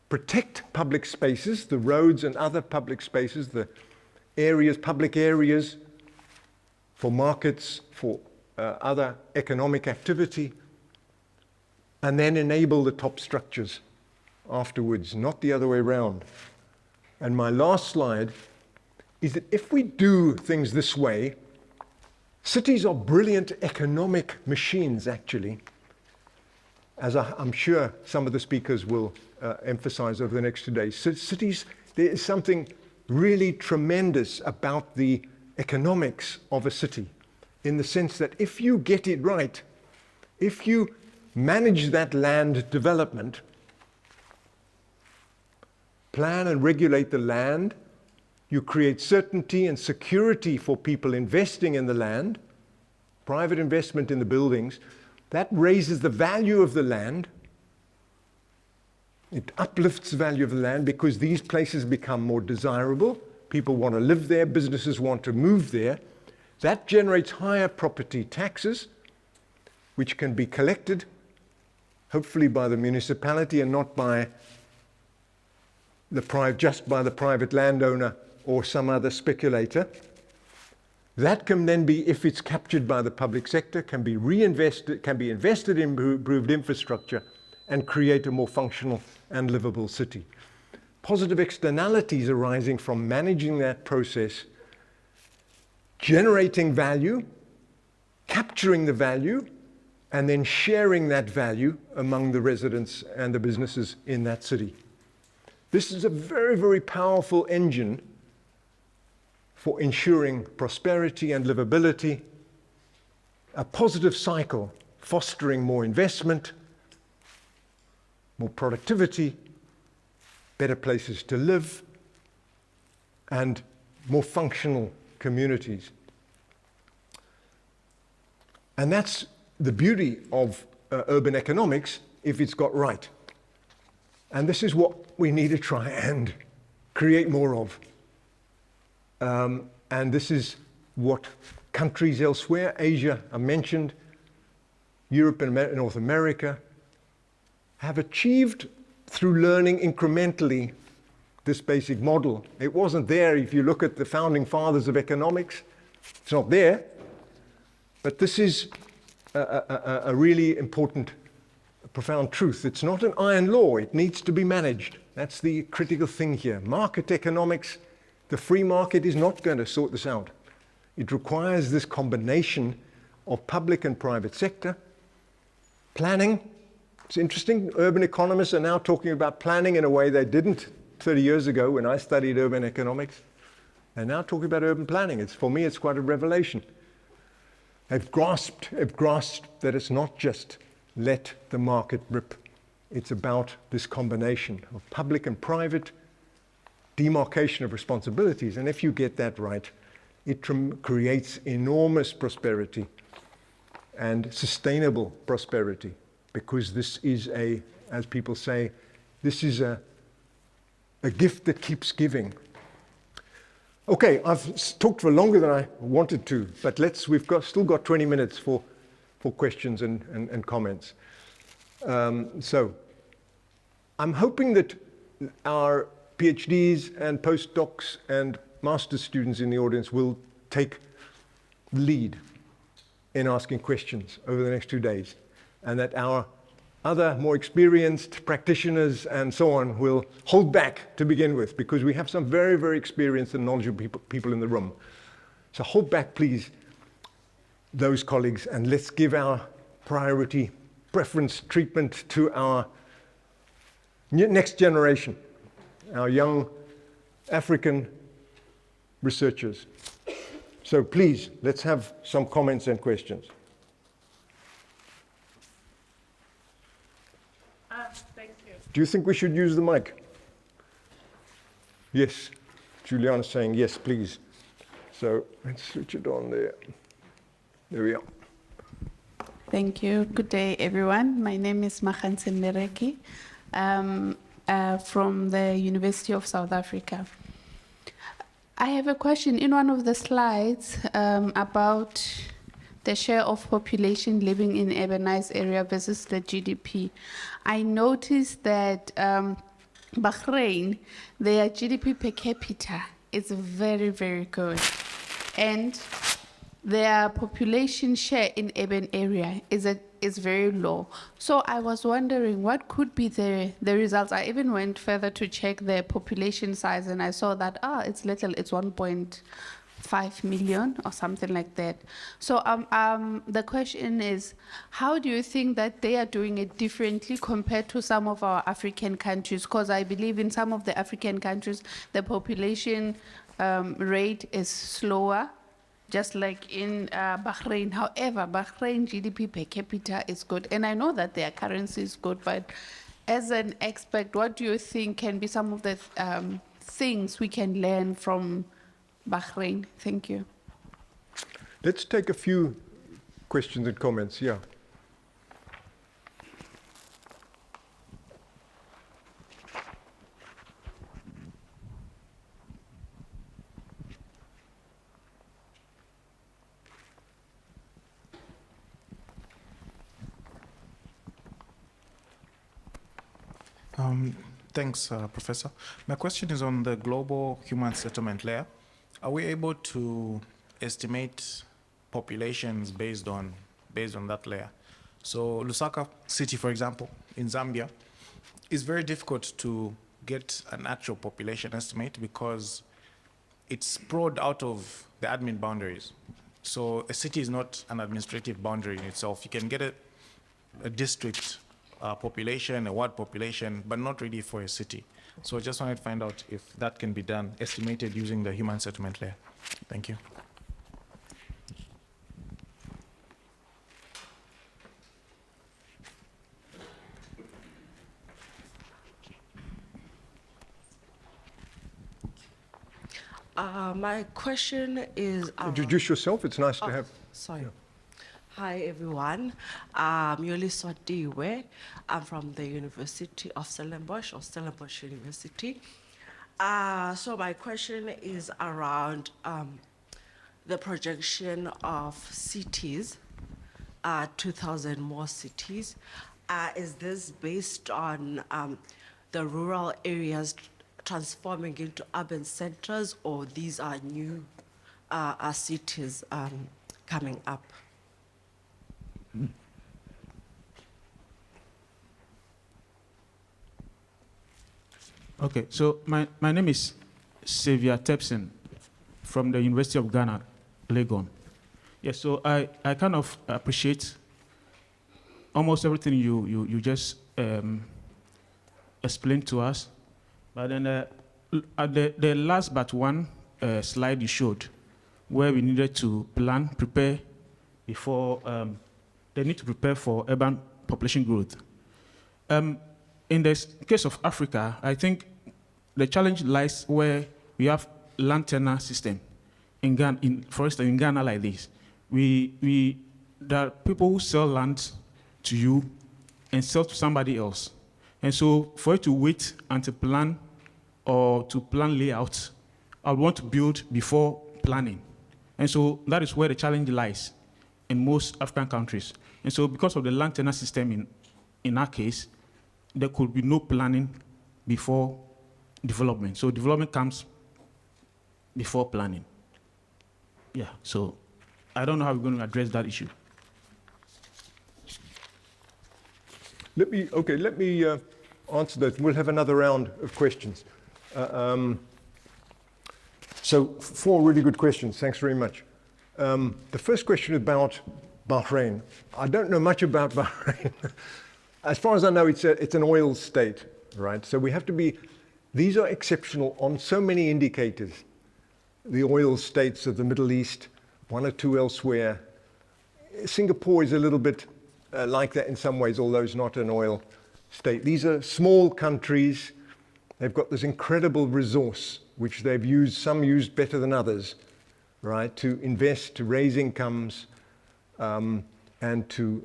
Protect public spaces, the roads and other public spaces, the areas, public areas for markets, for other economic activity, and then enable the top structures afterwards, not the other way around. And my last slide is that if we do things this way, cities are brilliant economic machines, actually, as I'm sure some of the speakers will emphasize over the next 2 days. So cities, there is something really tremendous about the economics of a city, in the sense that if you get it right, if you manage that land development, plan and regulate the land, you create certainty and security for people investing in the land, private investment in the buildings, that raises the value of the land. It uplifts the value of the land because these places become more desirable. People want to live there, businesses want to move there. That generates higher property taxes, which can be collected, hopefully by the municipality and not by just by the private landowner or some other speculator. That can then be, if it's captured by the public sector, can be reinvested, can be invested in improved infrastructure and create a more functional and livable city. Positive externalities arising from managing that process, generating value, capturing the value, and then sharing that value among the residents and the businesses in that city. This is a very, very powerful engine for ensuring prosperity and livability, a positive cycle fostering more investment, more productivity, better places to live, and more functional communities. And that's the beauty of urban economics if it's got right. And this is what we need to try and create more of. And this is what countries elsewhere, Asia I mentioned, Europe and North America, have achieved through learning incrementally this basic model. It wasn't there if you look at the founding fathers of economics. It's not there. But this is a really important, profound truth. It's not an iron law. It needs to be managed. That's the critical thing here. Market economics, the free market is not going to sort this out. It requires this combination of public and private sector, planning. It's interesting, urban economists are now talking about planning in a way they didn't 30 years ago when I studied urban economics. They're now talking about urban planning. For me, it's quite a revelation. They've grasped that it's not just let the market rip. It's about this combination of public and private, demarcation of responsibilities. And if you get that right, it creates enormous prosperity and sustainable prosperity, because this is as people say, this is a gift that keeps giving. Okay, I've talked for longer than I wanted to, but we've still got 20 minutes for questions and comments. So I'm hoping that our PhDs and postdocs and master's students in the audience will take the lead in asking questions over the next 2 days, and that our other more experienced practitioners and so on will hold back to begin with, because we have some very, very experienced and knowledgeable people in the room. So hold back, please, those colleagues, and let's give our priority, preference, treatment to our next generation, our young African researchers. So please, let's have some comments and questions. Thank you. Do you think we should use the mic? Yes. Juliana's saying yes, please. So let's switch it on there. There we are. Thank you. Good day, everyone. My name is Makhanse Mereki from the University of South Africa. I have a question in one of the slides about the share of population living in urbanized area versus the GDP. I noticed that Bahrain, their GDP per capita is very, very good. And their population share in urban area is very low. So I was wondering what could be the results. I even went further to check the population size, and I saw that, it's little, it's 1.5 million or something like that. So the question is, how do you think that they are doing it differently compared to some of our African countries? Because I believe in some of the African countries, the population rate is slower, just like in Bahrain. However, Bahrain GDP per capita is good. And I know that their currency is good, but as an expert, what do you think can be some of the things we can learn from Bahrain? Thank you. Let's take a few questions and comments. Yeah. Thanks, Professor. My question is on the global human settlement layer. Are we able to estimate populations based on that layer? So Lusaka City, for example, in Zambia, is very difficult to get an actual population estimate because it's sprawled out of the admin boundaries. So a city is not an administrative boundary in itself. You can get a district population, a ward population, but not really for a city. So I just wanted to find out if that can be done, estimated using the human settlement layer. Thank you. My question is... Introduce yourself. It's nice to have... Sorry. Yeah. Hi, everyone. I'm Yoli Swatiwe. I'm from the University of Stellenbosch, or Stellenbosch University. So my question is around the projection of cities, 2,000 more cities. Is this based on the rural areas transforming into urban centers, or these are new cities coming up? Okay, so my name is Xavier Tepson from the University of Ghana, Legon. Yes, so I kind of appreciate almost everything you just explained to us. But then at the last but one slide you showed, where we needed to prepare before, they need to prepare for urban population growth. In the case of Africa, I think the challenge lies where we have land tenure system. In Ghana, for instance, in Ghana like this, there are people who sell land to you and sell to somebody else. And so for you to wait until plan or to plan layout, I would want to build before planning. And so that is where the challenge lies in most African countries. And so because of the land tenure system in our case, there could be no planning before development. So development comes before planning. Yeah, so I don't know how we're going to address that issue. Let me answer that. We'll have another round of questions. So 4 really good questions. Thanks very much. The first question about Bahrain. I don't know much about Bahrain. As far as I know, it's an oil state, right? So we have to be, these are exceptional on so many indicators. The oil states of the Middle East, 1 or 2 elsewhere. Singapore is a little bit like that in some ways, although it's not an oil state. These are small countries. They've got this incredible resource, which they've used, some used better than others, right? To invest, to raise incomes, and to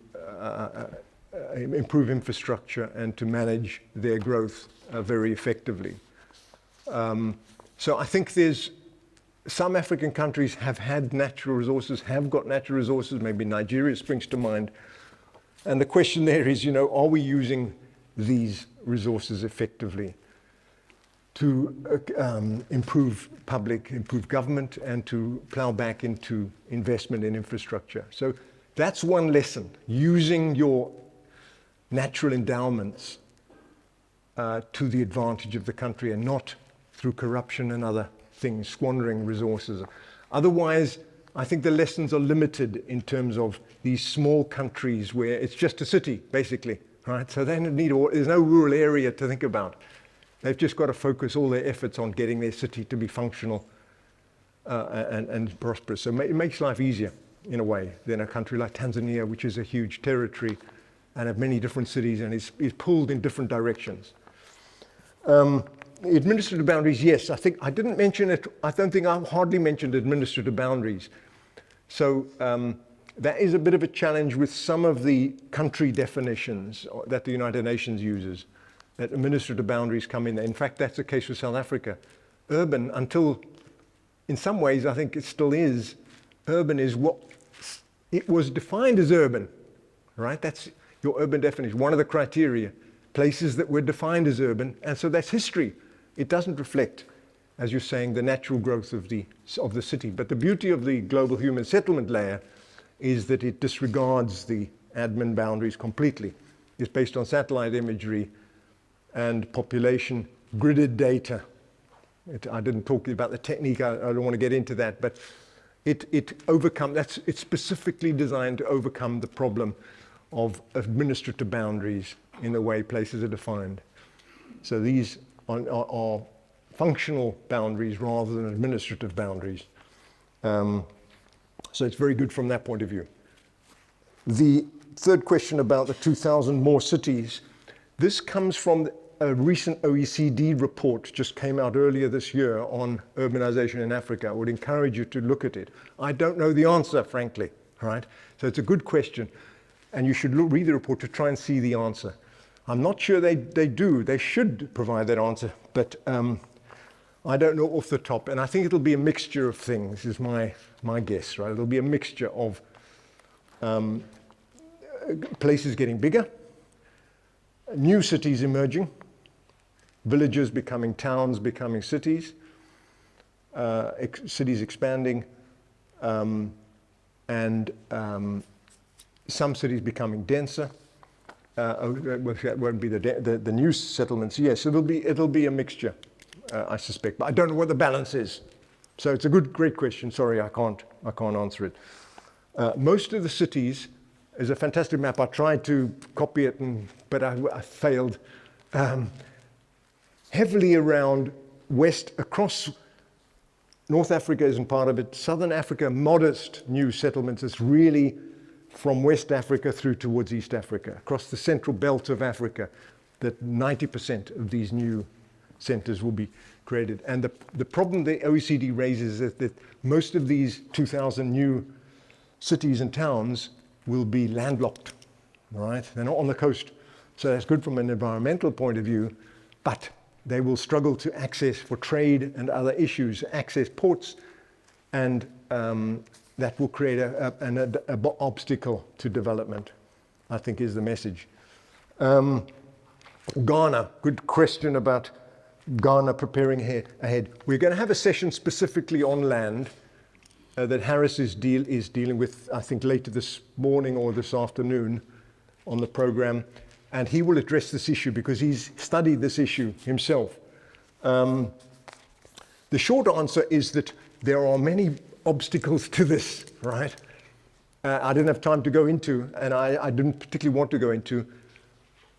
improve infrastructure and to manage their growth very effectively. So I think there's some African countries have had natural resources, have got natural resources, maybe Nigeria springs to mind. And the question there is, are we using these resources effectively to improve government and to plow back into investment in infrastructure? So that's one lesson, using your natural endowments to the advantage of the country and not through corruption and other things, squandering resources. Otherwise, I think the lessons are limited in terms of these small countries where it's just a city, basically, right? So they don't need, there's no rural area to think about. They've just got to focus all their efforts on getting their city to be functional and prosperous. So it makes life easier, in a way, than a country like Tanzania, which is a huge territory and have many different cities and is pulled in different directions. Administrative boundaries, yes. I didn't mention it. I don't think I hardly mentioned administrative boundaries. So that is a bit of a challenge with some of the country definitions that the United Nations uses, that administrative boundaries come in there. In fact, that's the case with South Africa. Urban, until, in some ways, I think it still is, urban is what it was defined as urban, right? That's your urban definition, one of the criteria, places that were defined as urban, and so that's history. It doesn't reflect, as you're saying, the natural growth of the city. But the beauty of the global human settlement layer is that it disregards the admin boundaries completely. It's based on satellite imagery and population gridded data. I didn't talk about the technique, I don't want to get into that, but it's specifically designed to overcome the problem of administrative boundaries in the way places are defined. So these are functional boundaries rather than administrative boundaries. So it's very good from that point of view. The third question about the 2,000 more cities, this comes from a recent OECD report, just came out earlier this year on urbanization in Africa. I would encourage you to look at it. I don't know the answer, frankly, right? So it's a good question, and you should read the report to try and see the answer. I'm not sure they do. They should provide that answer, but I don't know off the top, and I think it'll be a mixture of things, is my guess, right? It'll be a mixture of places getting bigger, new cities emerging, villages becoming towns, becoming cities, cities expanding, and some cities becoming denser. That won't be the new settlements. Yes, it'll be a mixture, I suspect. But I don't know what the balance is. So it's a great question. Sorry, I can't answer it. Most of the cities is a fantastic map. I tried to copy it, but I failed. Heavily around west, across North Africa isn't part of it. Southern Africa, modest new settlements. It's really from West Africa through towards East Africa, across the central belt of Africa, that 90% of these new centers will be created. And the problem the OECD raises is that most of these 2,000 new cities and towns will be landlocked, all right? They're not on the coast. So that's good from an environmental point of view, but they will struggle to access for trade and other issues, access ports, and that will create an obstacle to development, I think is the message. Ghana, good question about Ghana preparing ahead. We're going to have a session specifically on land that Harris is dealing with, I think, later this morning or this afternoon on the program. And he will address this issue because he's studied this issue himself. The short answer is that there are many obstacles to this, right? I didn't have time to go into, and I didn't particularly want to go into,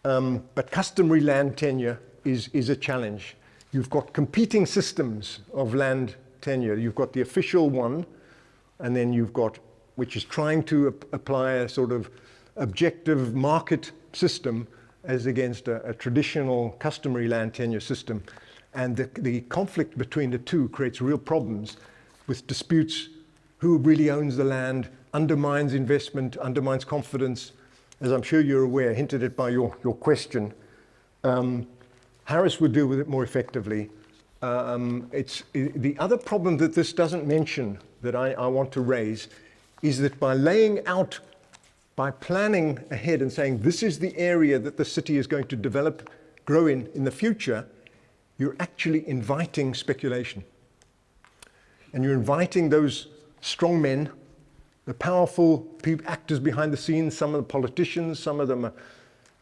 but customary land tenure is a challenge. You've got competing systems of land tenure. You've got the official one, and then you've got, which is trying to apply a sort of objective market system as against a traditional customary land tenure system. And the conflict between the two creates real problems with disputes. Who really owns the land, undermines investment, undermines confidence. As I'm sure you're aware, hinted at by your question. Harris would deal with it more effectively. The other problem that this doesn't mention that I want to raise is that by laying out, by planning ahead and saying this is the area that the city is going to develop, grow in the future, you're actually inviting speculation. And you're inviting those strong men, the powerful actors behind the scenes, some of the politicians, some of them are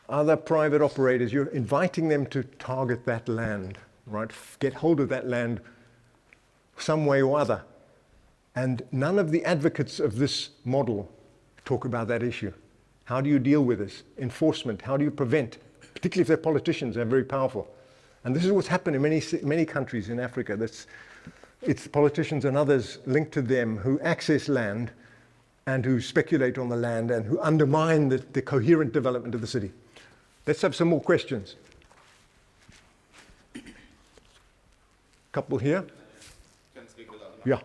other private operators. You're inviting them to target that land, right? Get hold of that land some way or other. And none of the advocates of this model talk about that issue. How do you deal with this? Enforcement, how do you prevent? Particularly if they're politicians, they're very powerful. And this is what's happened in many countries in Africa. It's politicians and others linked to them who access land and who speculate on the land and who undermine the coherent development of the city. Let's have some more questions. Couple here. Can I speak a lot? Yeah.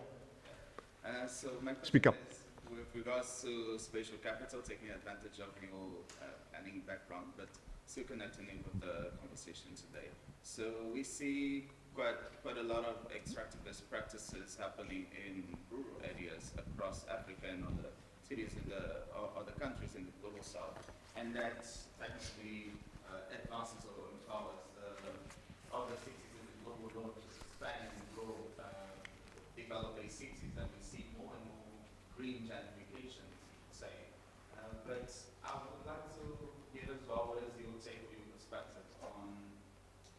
So my question Speak up. is with regards to spatial capital, taking advantage of your planning background, but still connecting it with the conversation today. So we see quite a lot of extractivist practices happening in rural areas across Africa and other cities in other countries in the global south, and that technically advances or empowers other cities in the global north to expand and grow, develop a cities, and we see more and more green gentrification, say. But I would like to hear as well what is your take or your perspective on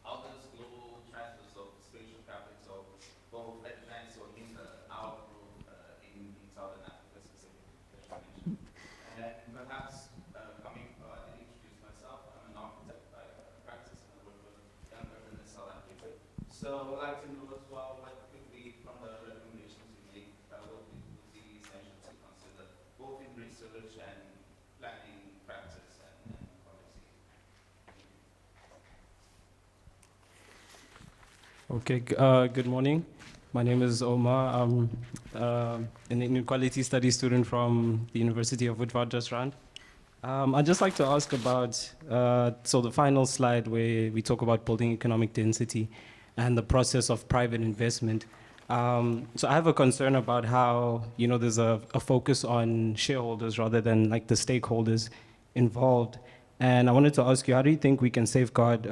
how those global transfers of spatial capital both advance or hinder our growth in Southern Africa specifically, as you mentioned. And perhaps coming, I didn't introduce myself, I'm an architect by practice and I work with young urban in South Africa. So I would like to know as well what could be from the recommendations you make, what would be essential to consider both in research and planning practice and policy. Okay, good morning. My name is Omar. I'm an inequality studies student from the University of Witwatersrand. I'd just like to ask about, so the final slide where we talk about building economic density and the process of private investment. So I have a concern about how, there's a focus on shareholders rather than like the stakeholders involved. And I wanted to ask you, how do you think we can safeguard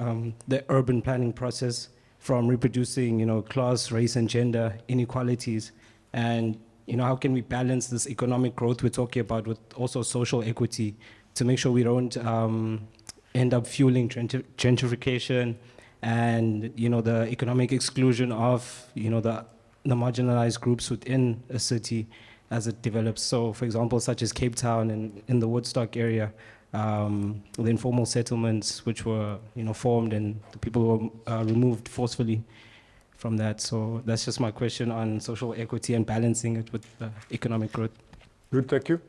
the urban planning process from reproducing, class, race, and gender inequalities? And, how can we balance this economic growth we're talking about with also social equity to make sure we don't end up fueling gentrification and, the economic exclusion of, the marginalized groups within a city as it develops? So, for example, such as Cape Town and in the Woodstock area, the informal settlements which were, formed, and the people were removed forcefully from that. So that's just my question on social equity and balancing it with economic growth. Good, thank you.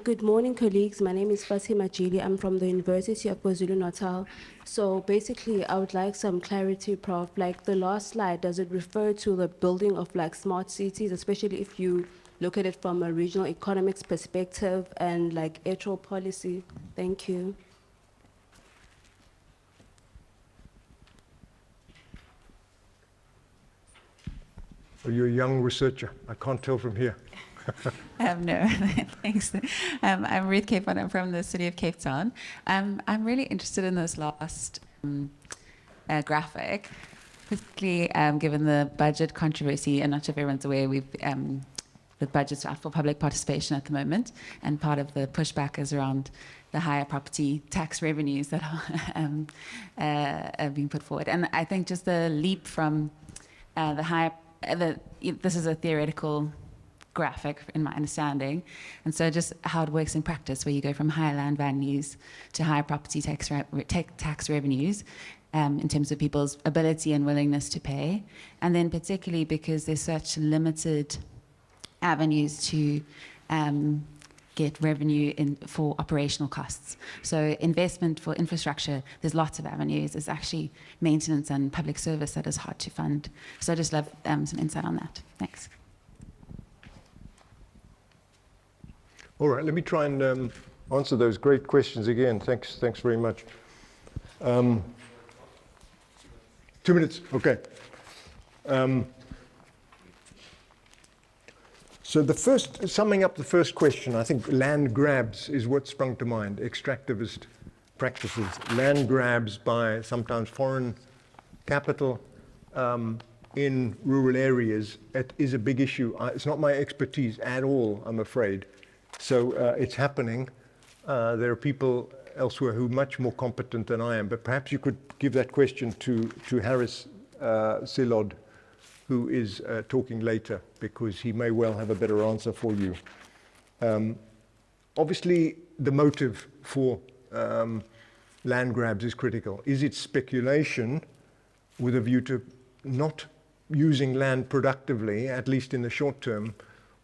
Good morning, colleagues. My name is Fatima Jili. I'm from the University of KwaZulu-Natal. So basically, I would like some clarity, Prof. Like the last slide, does it refer to the building of like smart cities, especially if you look at it from a regional economics perspective and like electoral policy? Thank you. Are you a young researcher? I can't tell from here. No, thanks. I'm Ruth Capon. I'm from the city of Cape Town. I'm really interested in this last graphic, particularly given the budget controversy. I'm not sure if everyone's aware, we've the budget's out for public participation at the moment, and part of the pushback is around the higher property tax revenues that are being put forward. And I think just the leap from this is a theoretical graphic in my understanding, and so just how it works in practice, where you go from higher land values to higher property tax revenues in terms of people's ability and willingness to pay, and then particularly because there's such limited avenues to get revenue for operational costs. So investment for infrastructure, there's lots of avenues. There's actually maintenance and public service that is hard to fund. So I just love some insight on that. Thanks. All right, let me try and answer those great questions again. Thanks very much. 2 minutes, okay. So summing up the first question, I think land grabs is what sprung to mind, extractivist practices. Land grabs by sometimes foreign capital in rural areas, it is a big issue. It's not my expertise at all, I'm afraid. So it's happening. There are people elsewhere who are much more competent than I am, but perhaps you could give that question to Harris Silod, who is talking later, because he may well have a better answer for you. Obviously, the motive for land grabs is critical. Is it speculation with a view to not using land productively, at least in the short term,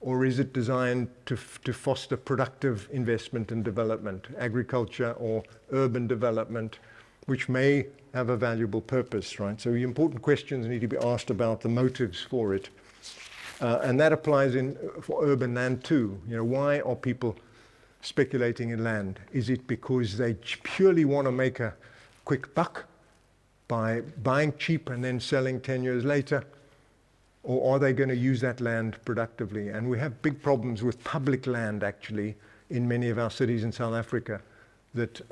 or is it designed to foster productive investment and development, agriculture or urban development, which may have a valuable purpose, right? So the important questions need to be asked about the motives for it. And that applies for urban land too. Why are people speculating in land? Is it because they purely want to make a quick buck by buying cheap and then selling 10 years later? Or are they going to use that land productively? And we have big problems with public land, actually, in many of our cities in South Africa, that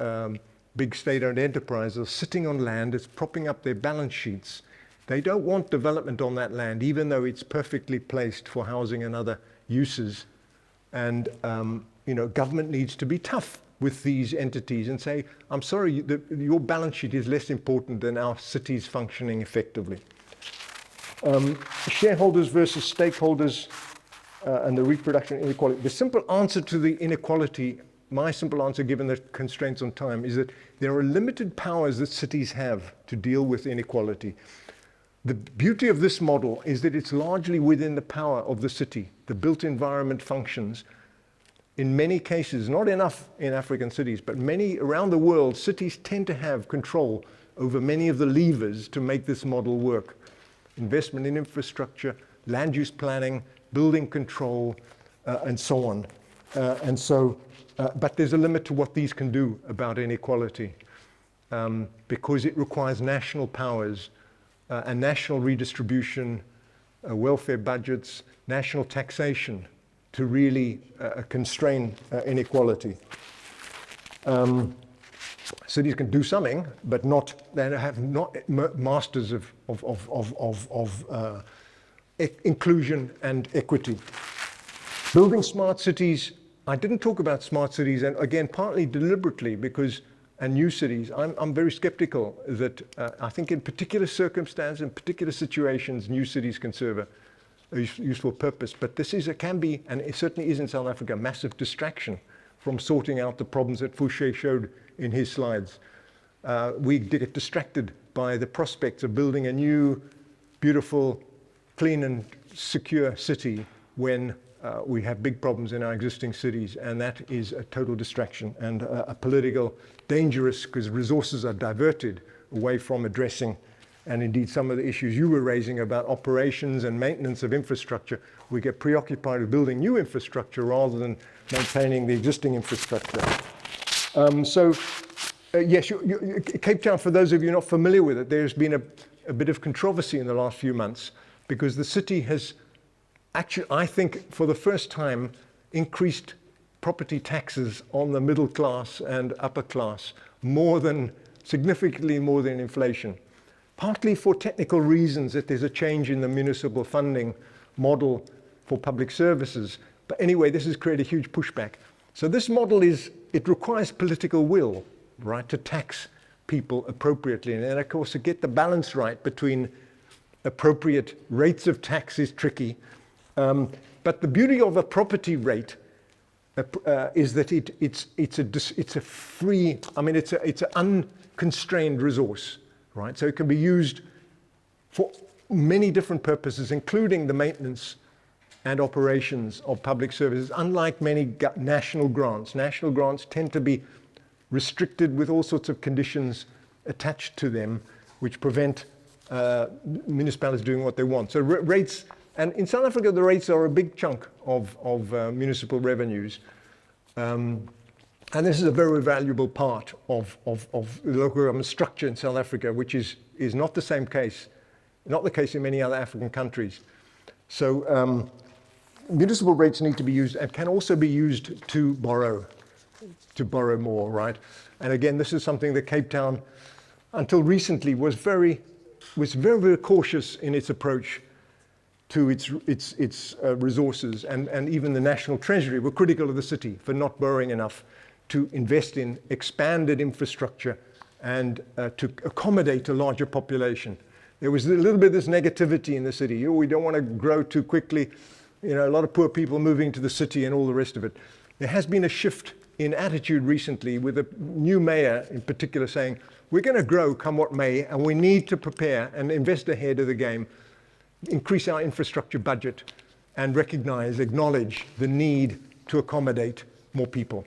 big state-owned enterprises are sitting on land, it's propping up their balance sheets. They don't want development on that land, even though it's perfectly placed for housing and other uses. And government needs to be tough with these entities and say, I'm sorry, your balance sheet is less important than our cities functioning effectively. Shareholders versus stakeholders and the reproduction inequality. The simple answer to the inequality, my simple answer given the constraints on time, is that there are limited powers that cities have to deal with inequality. The beauty of this model is that it's largely within the power of the city. The built environment functions. In many cases, not enough in African cities, but many around the world, cities tend to have control over many of the levers to make this model work. investment in infrastructure, land use planning, building control, and so on. But there's a limit to what these can do about inequality, because it requires national powers and national redistribution, welfare budgets, national taxation to really constrain inequality. Cities can do something, but they have not masters of inclusion and equity. Building smart cities. I didn't talk about smart cities, and again, partly deliberately, and new cities. I'm very skeptical that I think in particular circumstances, in particular situations, new cities can serve a useful purpose. But this can be, and it certainly is in South Africa, a massive distraction from sorting out the problems that Fouché showed in his slides. We get distracted by the prospects of building a new, beautiful, clean and secure city when we have big problems in our existing cities, and that is a total distraction and a political dangerous, because resources are diverted away from addressing, and indeed some of the issues you were raising about operations and maintenance of infrastructure. We get preoccupied with building new infrastructure rather than maintaining the existing infrastructure. Yes, Cape Town, for those of you not familiar with it, there's been a bit of controversy in the last few months because the city has actually, I think, for the first time, increased property taxes on the middle class and upper class significantly more than inflation. Partly for technical reasons, that there's a change in the municipal funding model for public services. But anyway, this has created a huge pushback. So this model it requires political will, right, to tax people appropriately. And then, of course, to get the balance right between appropriate rates of tax is tricky. But the beauty of a property rate is that it's a free, it's an unconstrained resource, right? So it can be used for many different purposes, including the maintenance and operations of public services, unlike many national grants. National grants tend to be restricted with all sorts of conditions attached to them, which prevent municipalities doing what they want. So rates, and in South Africa, the rates are a big chunk of municipal revenues. And this is a very valuable part of the local government structure in South Africa, which is not the same case, not the case in many other African countries. So municipal rates need to be used and can also be used to borrow more, right? And again, this is something that Cape Town, until recently, was very, very cautious in its approach to its resources, and even the National Treasury were critical of the city for not borrowing enough to invest in expanded infrastructure and to accommodate a larger population. There was a little bit of this negativity in the city. We don't want to grow too quickly. A lot of poor people moving to the city and all the rest of it. There has been a shift in attitude recently, with a new mayor in particular saying, we're going to grow come what may, and we need to prepare and invest ahead of the game, increase our infrastructure budget, and acknowledge the need to accommodate more people.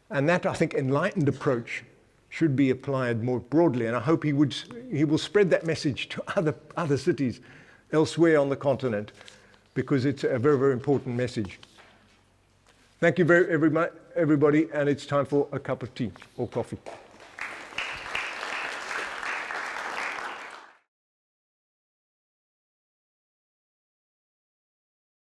And that, I think, enlightened approach should be applied more broadly. And I hope he will spread that message to other cities elsewhere on the continent, because it's a very, very important message. Thank you everybody, and it's time for a cup of tea or coffee.